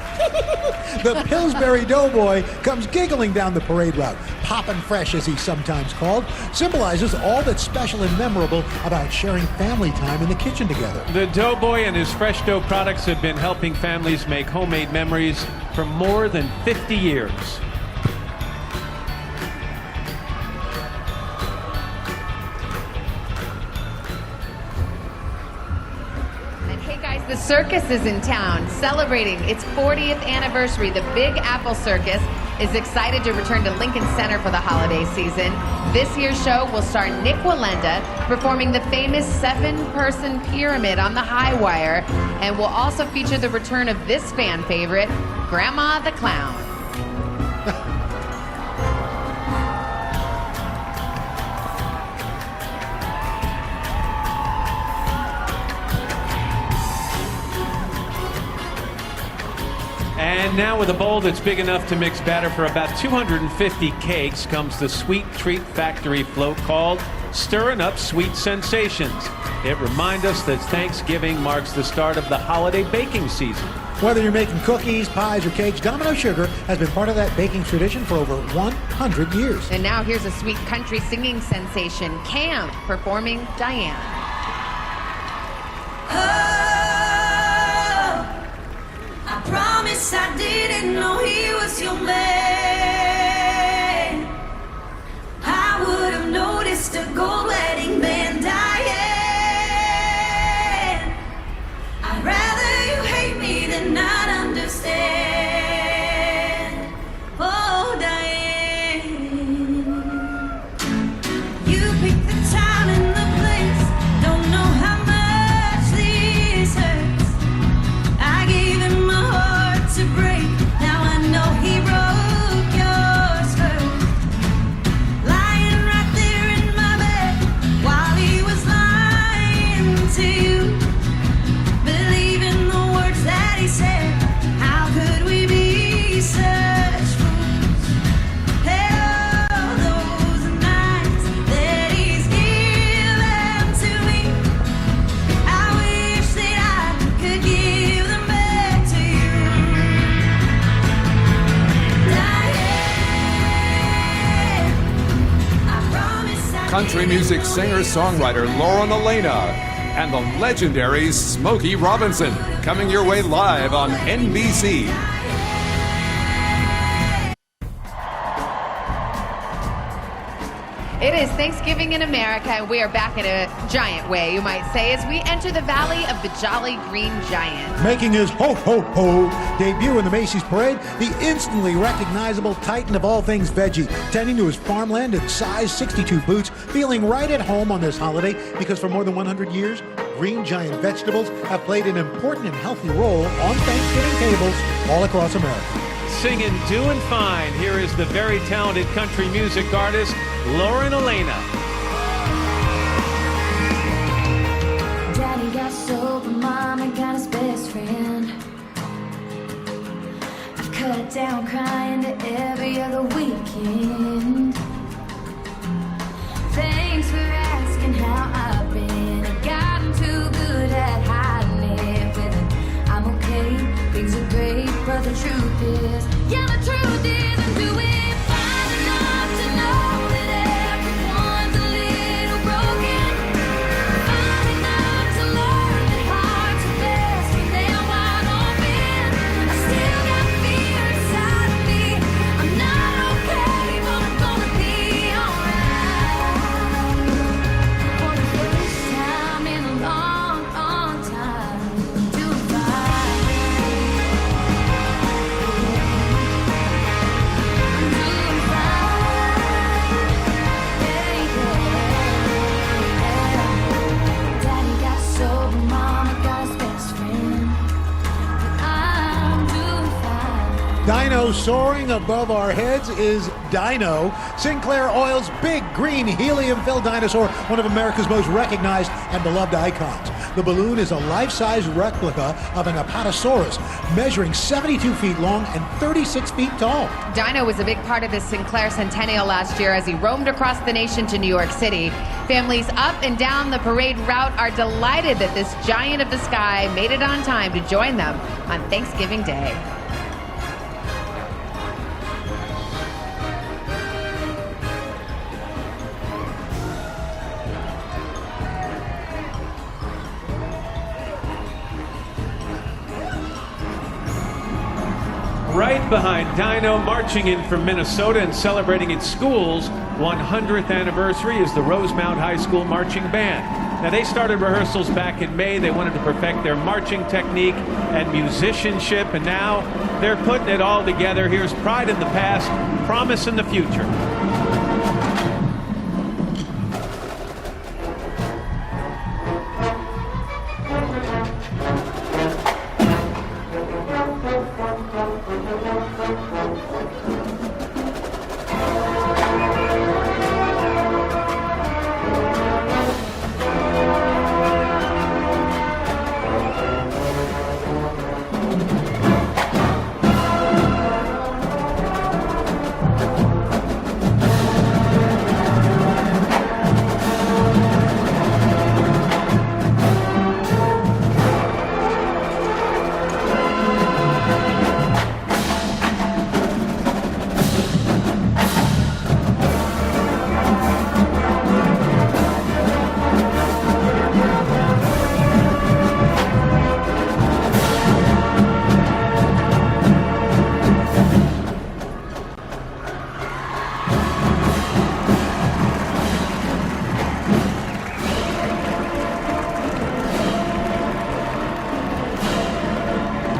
the Pillsbury Doughboy comes giggling down the parade route. Poppin' Fresh, as he's sometimes called, symbolizes all that's special and memorable about sharing family time in the kitchen together. The Doughboy and his fresh dough products have been helping families make homemade memories for more than 50 years. The circus is in town, celebrating its 40th anniversary. The Big Apple Circus is excited to return to Lincoln Center for the holiday season. This year's show will star Nick Wallenda performing the famous 7-person pyramid on the high wire, and will also feature the return of this fan favorite, Grandma the Clown. And now with a bowl that's big enough to mix batter for about 250 cakes comes the Sweet Treat Factory float called Stirring Up Sweet Sensations. It reminds us that Thanksgiving marks the start of the holiday baking season. Whether you're making cookies, pies, or cakes, Domino Sugar has been part of that baking tradition for over 100 years. And now here's a sweet country singing sensation, Cam, performing Diane. I promise I didn't know he was your man. I would have noticed a gold wedding band, Diane. I'd rather you hate me than not understand. Oh, Diane, you picked the time and the place. Don't know how much this hurts. I gave him my heart to break. Now I know he broke yours first. Lying right there in my bed while he was lying to you. Believing the words that he said. How could we be such fools? Hell, those nights that he's given to me, I wish that I could give them back to you. Diane, I promise I Country music singer-songwriter Lauren Alaina and the legendary Smokey Robinson, coming your way live on NBC. It is Thanksgiving in America, and we are back in a giant way, you might say, as we enter the Valley of the Jolly Green Giant. Making his ho-ho-ho debut in the Macy's Parade, the instantly recognizable titan of all things veggie, tending to his farmland in size 62 boots, feeling right at home on this holiday because for more than 100 years, Green Giant vegetables have played an important and healthy role on Thanksgiving tables all across America. Singing Doing Fine, here is the very talented country music artist, Alaina. Daddy got sober, Mama got his best friend. I've cut down crying to every other weekend. Thanks for asking how I've been. I've gotten too good at hiding it with it. I'm okay, things are great, but the truth is, yeah, the truth is I'm doing fine enough to know that everyone's a little broken. Fine enough to learn that hearts are best when they're wide open. I still got fear inside of me. I'm not okay, but I'm gonna be alright. For the first time in a long, long time, I'm doing fine. Daddy got sober, Mama got his best friend, but I'm doing fine. Dino soaring above our heads is Dino, Sinclair Oil's big green helium-filled dinosaur, one of America's most recognized and beloved icons. The balloon is a life-size replica of an Apatosaurus, measuring 72 feet long and 36 feet tall. Dino was a big part of the Sinclair Centennial last year as he roamed across the nation to New York City. Families up and down the parade route are delighted that this giant of the sky made it on time to join them on Thanksgiving Day. Right behind Dino, marching in from Minnesota and celebrating its school's 100th anniversary is the Rosemount High School Marching Band. Now, they started rehearsals back in May. They wanted to perfect their marching technique and musicianship, and now they're putting it all together. Here's pride in the past, promise in the future.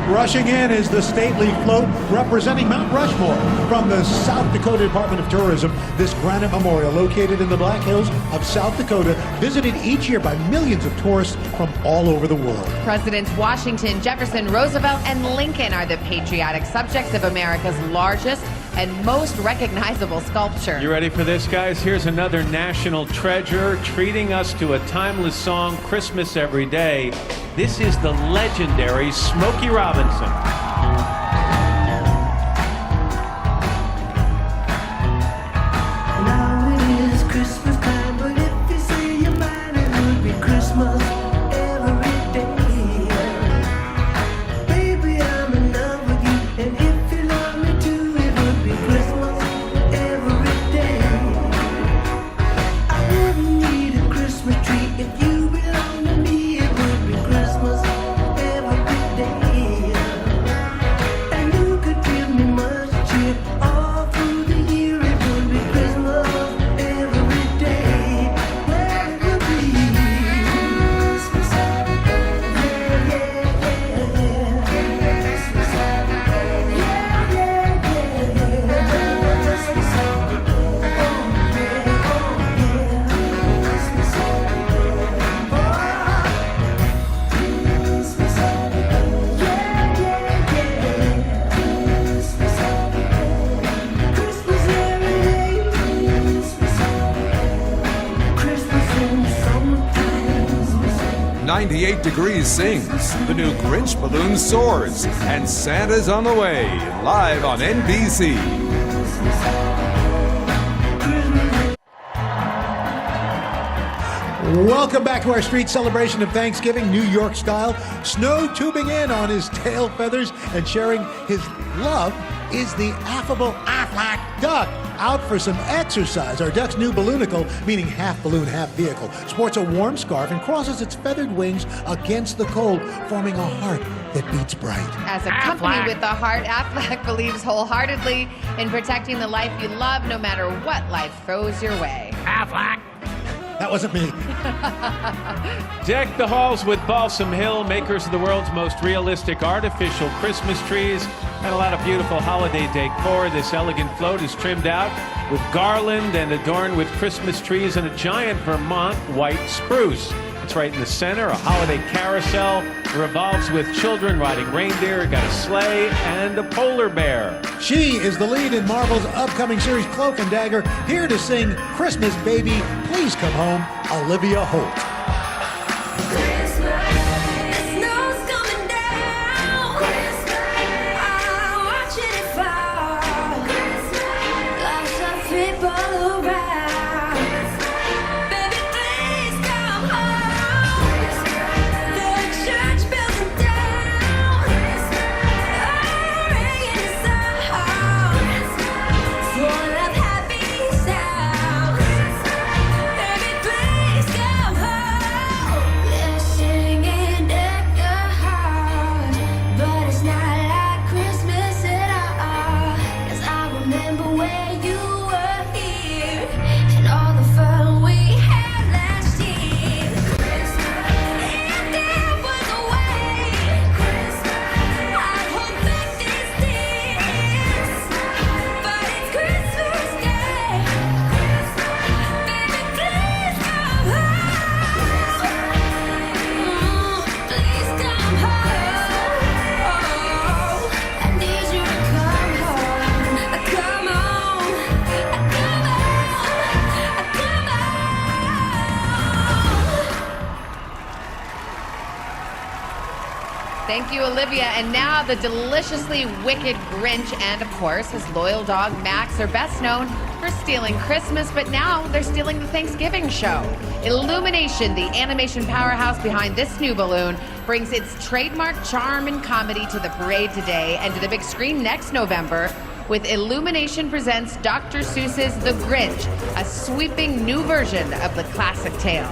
Rushing in is the stately float representing Mount Rushmore from the South Dakota Department of Tourism. This granite memorial, located in the Black Hills of South Dakota, visited each year by millions of tourists from all over the world. Presidents Washington, Jefferson, Roosevelt, and Lincoln are the patriotic subjects of America's largest and most recognizable sculpture. You ready for this, guys? Here's another national treasure treating us to a timeless song, Christmas Every Day. This is the legendary Smokey Robinson. Now it is Christmas time, but if you say you're mine, it would be Christmas every day. Baby, I'm in love with you, and if you love me too, it would be Christmas every day. I wouldn't need a Christmas tree if you belong to me. It would be Christmas every day. 98 Degrees sings, the new Grinch balloon soars, and Santa's on the way, live on NBC. Welcome back to our street celebration of Thanksgiving, New York style. Snow tubing in on his tail feathers and sharing his love is the affable Aflac duck. Out for some exercise. Our duck's new balloonicle, meaning half balloon, half vehicle, sports a warm scarf and crosses its feathered wings against the cold, forming a heart that beats bright. As a company with a heart, Aflac believes wholeheartedly in protecting the life you love, no matter what life throws your way. Aflac. That wasn't me. Deck the halls with Balsam Hill, makers of the world's most realistic artificial Christmas trees, and a lot of beautiful holiday decor. This elegant float is trimmed out with garland and adorned with Christmas trees and a giant Vermont white spruce. It's right in the center, a holiday carousel. It revolves with children riding reindeer, got a sleigh, and a polar bear. She is the lead in Marvel's upcoming series Cloak and Dagger, here to sing Christmas Baby, Please Come Home, Olivia Holt. Thank you, Olivia. And now the deliciously wicked Grinch and, of course, his loyal dog, Max, are best known for stealing Christmas, but now they're stealing the Thanksgiving show. Illumination, the animation powerhouse behind this new balloon, brings its trademark charm and comedy to the parade today and to the big screen next November with Illumination Presents Dr. Seuss's The Grinch, a sweeping new version of the classic tale.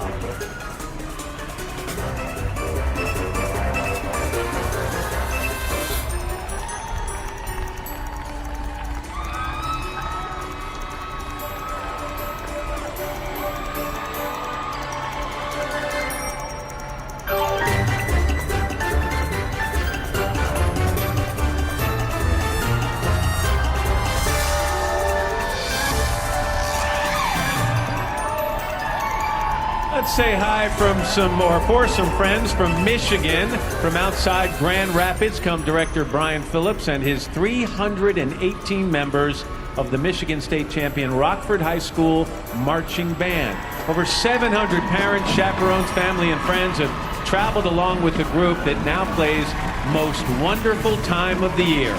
Let's say hi for some friends from Michigan. From outside Grand Rapids come director Brian Phillips and his 318 members of the Michigan State champion Rockford High School Marching Band. Over 700 parents, chaperones, family, and friends have traveled along with the group that now plays Most Wonderful Time of the Year.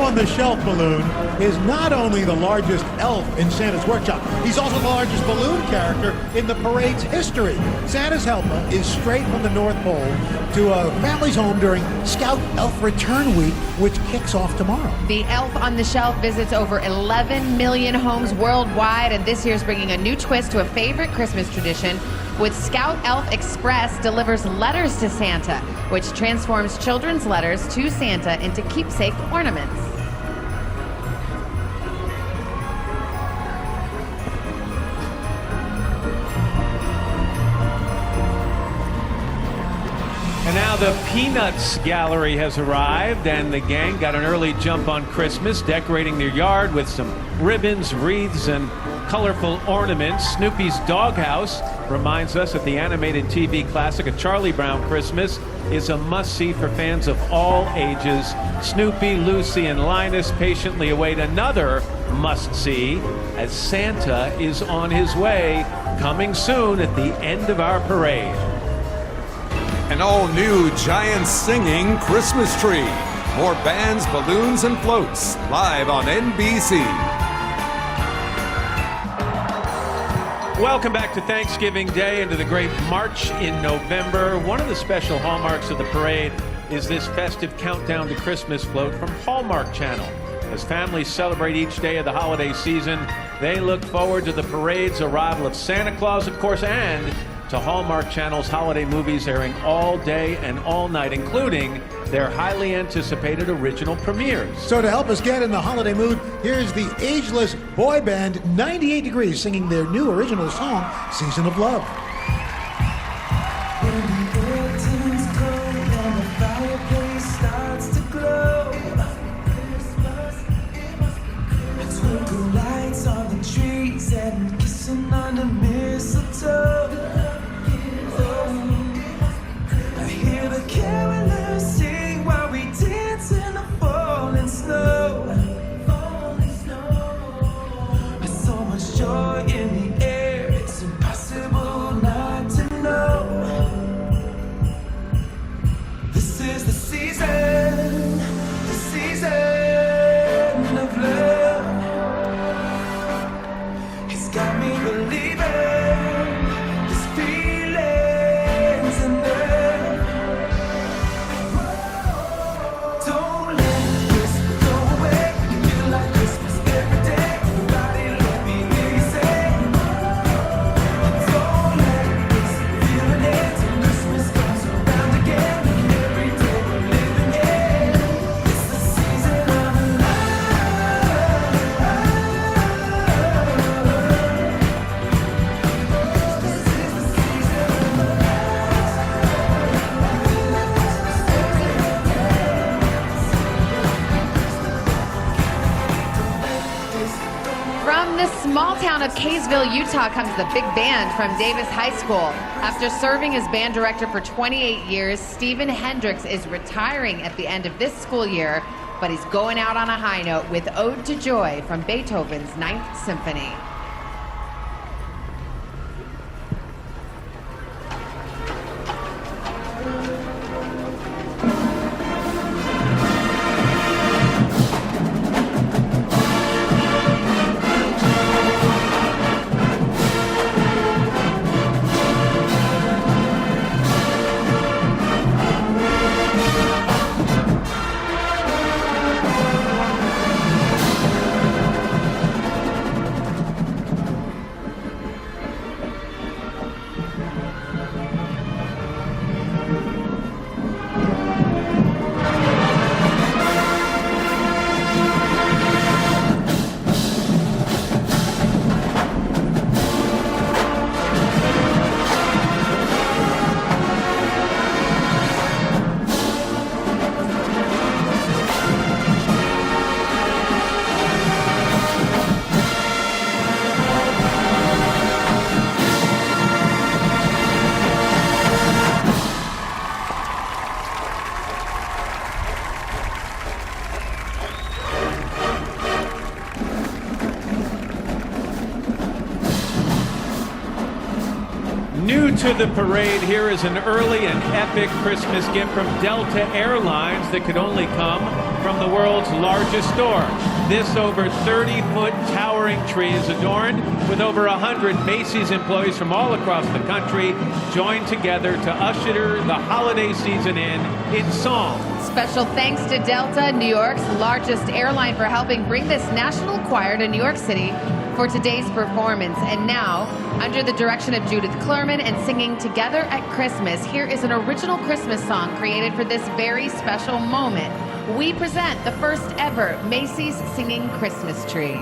on the Shelf balloon is not only the largest elf in Santa's workshop, he's also the largest balloon character in the parade's history. Santa's helper is straight from the North Pole to a family's home during Scout Elf Return Week, which kicks off tomorrow. The Elf on the Shelf visits over 11 million homes worldwide, and this year's bringing a new twist to a favorite Christmas tradition with Scout Elf Express delivers letters to Santa, which transforms children's letters to Santa into keepsake ornaments. And now the Peanuts Gallery has arrived, and the gang got an early jump on Christmas, decorating their yard with some ribbons, wreaths, and colorful ornaments. Snoopy's Doghouse reminds us that the animated TV classic A Charlie Brown Christmas is a must-see for fans of all ages. Snoopy, Lucy, and Linus patiently await another must-see as Santa is on his way, coming soon at the end of our parade. An all-new giant singing Christmas tree. More bands, balloons, and floats live on NBC. Welcome back to Thanksgiving Day and to the great March in November. One of the special hallmarks of the parade is this festive countdown to Christmas float from Hallmark Channel. As families celebrate each day of the holiday season, they look forward to the parade's arrival of Santa Claus, of course, and to Hallmark Channel's holiday movies airing all day and all night, including their highly anticipated original premieres. So to help us get in the holiday mood, here's the ageless boy band 98 Degrees singing their new original song, Season of Love. When the air turns cold and the fireplace starts to glow, and twinkle lights on the trees and kissing under mistletoe. I hear the carolers sing while we dance in the falling snow. There's so much joy in the air, it's impossible not to know. This is the season of love. It's got me believing this feeling's enough. Don't let this go away. You feel like Christmas every day. Everybody let me hear you say. Don't let this feeling end till Christmas comes around again. Every day we're living in. It's the season of love. From the small town of Kaysville, Utah comes the big band from Davis High School. After serving as band director for 28 years, Stephen Hendricks is retiring at the end of this school year, but he's going out on a high note with Ode to Joy from Beethoven's Ninth Symphony. New to the parade, here is an early and epic Christmas gift from Delta Airlines that could only come from the world's largest store. This over 30-foot towering tree is adorned with over 100 Macy's employees from all across the country joined together to usher the holiday season in song. Special thanks to Delta, New York's largest airline, for helping bring this national choir to New York City for today's performance. And now, under the direction of Judith Clerman and singing Together at Christmas, here is an original Christmas song created for this very special moment. We present the first ever Macy's Singing Christmas Tree.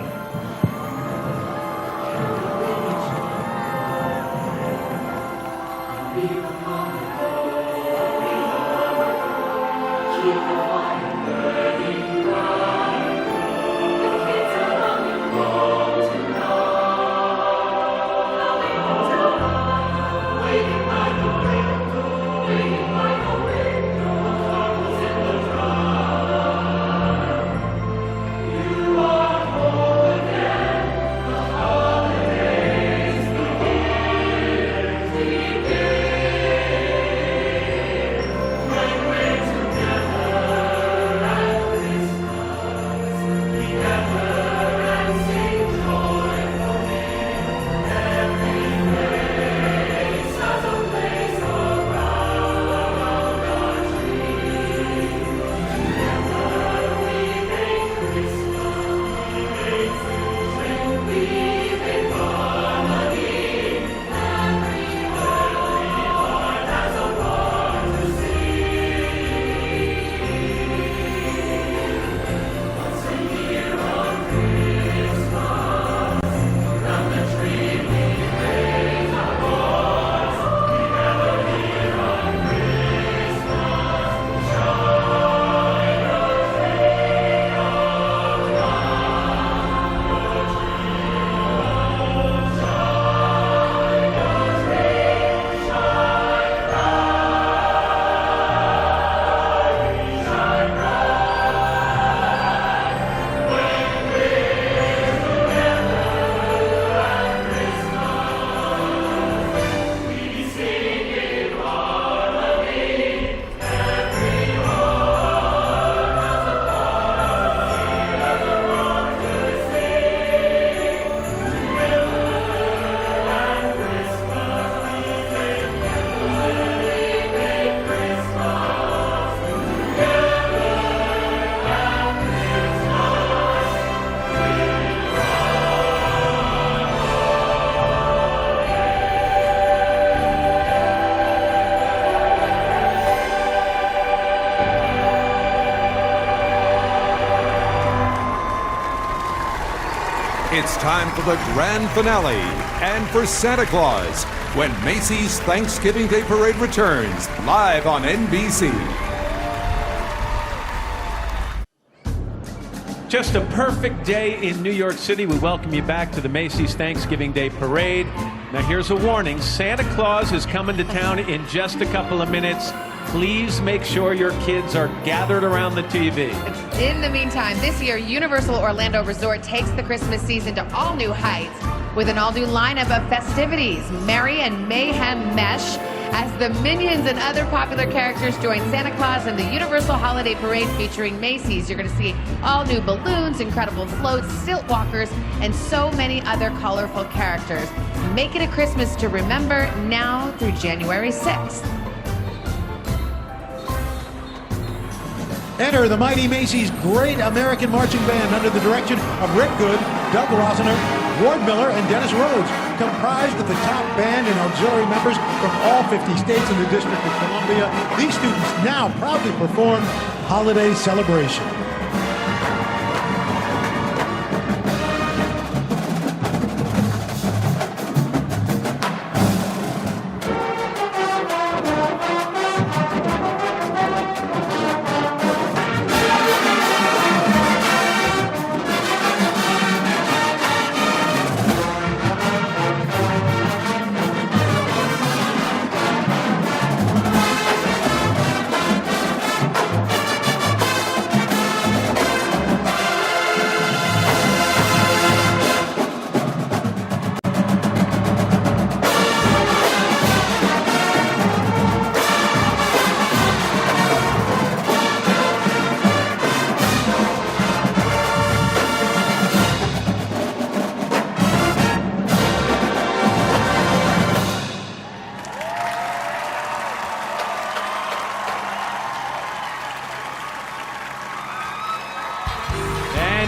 It's time for the grand finale and for Santa Claus, when Macy's Thanksgiving Day Parade returns live on NBC. Just a perfect day in New York City. We welcome you back to the Macy's Thanksgiving Day Parade. Now here's a warning. Santa Claus is coming to town in just a couple of minutes. Please make sure your kids are gathered around the TV. In the meantime, this year, Universal Orlando Resort takes the Christmas season to all new heights with an all-new lineup of festivities. Merry and mayhem mesh as the Minions and other popular characters join Santa Claus in the Universal Holiday Parade featuring Macy's. You're going to see all new balloons, incredible floats, stilt walkers, and so many other colorful characters. Make it a Christmas to remember now through January 6th. Enter the mighty Macy's Great American Marching Band under the direction of Rick Good, Doug Rosener, Ward Miller, and Dennis Rhodes, comprised of the top band and auxiliary members from all 50 states and the District of Columbia. These students now proudly perform Holiday Celebration.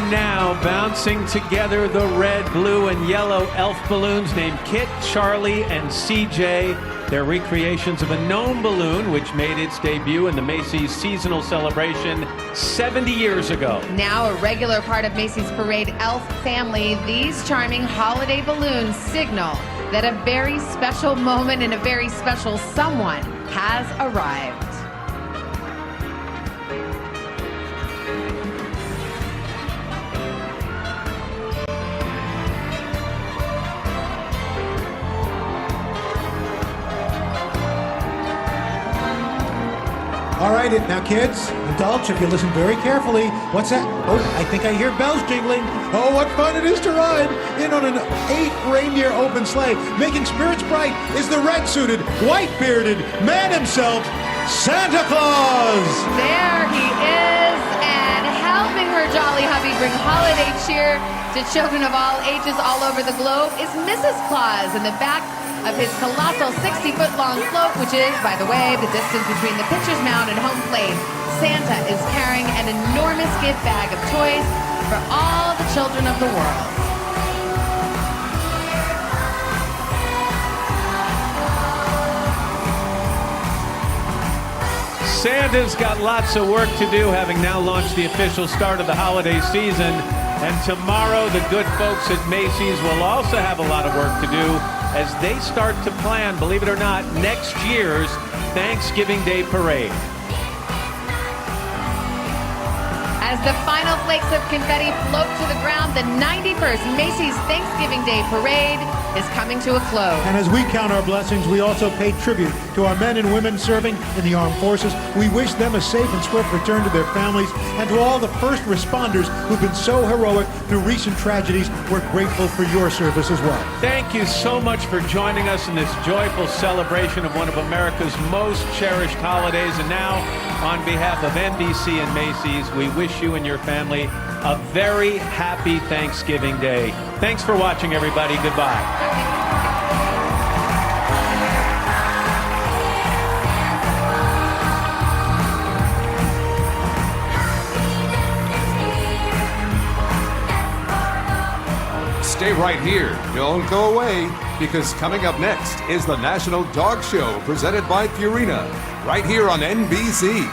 now bouncing together the red, blue, and yellow elf balloons named Kit, Charlie, and CJ. They're recreations of a gnome balloon, which made its debut in the Macy's seasonal celebration 70 years ago. Now a regular part of Macy's Parade elf family, these charming holiday balloons signal that a very special moment and a very special someone has arrived. All right, now kids, adults, if you listen very carefully, what's that? Oh, I think I hear bells jingling. Oh, what fun it is to ride in on an 8-reindeer open sleigh. Making spirits bright is the red-suited, white-bearded man himself, Santa Claus. There he is, and helping her jolly hubby bring holiday cheer to children of all ages all over the globe is Mrs. Claus in the back of his colossal 60-foot-long float, which is, by the way, the distance between the pitcher's mound and home plate. Santa is carrying an enormous gift bag of toys for all the children of the world. Santa's got lots of work to do, having now launched the official start of the holiday season. And tomorrow, the good folks at Macy's will also have a lot of work to do as they start to plan, believe it or not, next year's Thanksgiving Day Parade. As the final flakes of confetti float to the ground, the 91st Macy's Thanksgiving Day Parade is coming to a close. And as we count our blessings, we also pay tribute to our men and women serving in the armed forces. We wish them a safe and swift return to their families, and to all the first responders who've been so heroic through recent tragedies. We're grateful for your service as well. Thank you so much for joining us in this joyful celebration of one of America's most cherished holidays. And now, on behalf of NBC and Macy's, we wish you and your family a very happy Thanksgiving Day. Thanks for watching, everybody. Goodbye. Stay right here. Don't go away, because coming up next is the National Dog Show presented by Purina, right here on NBC.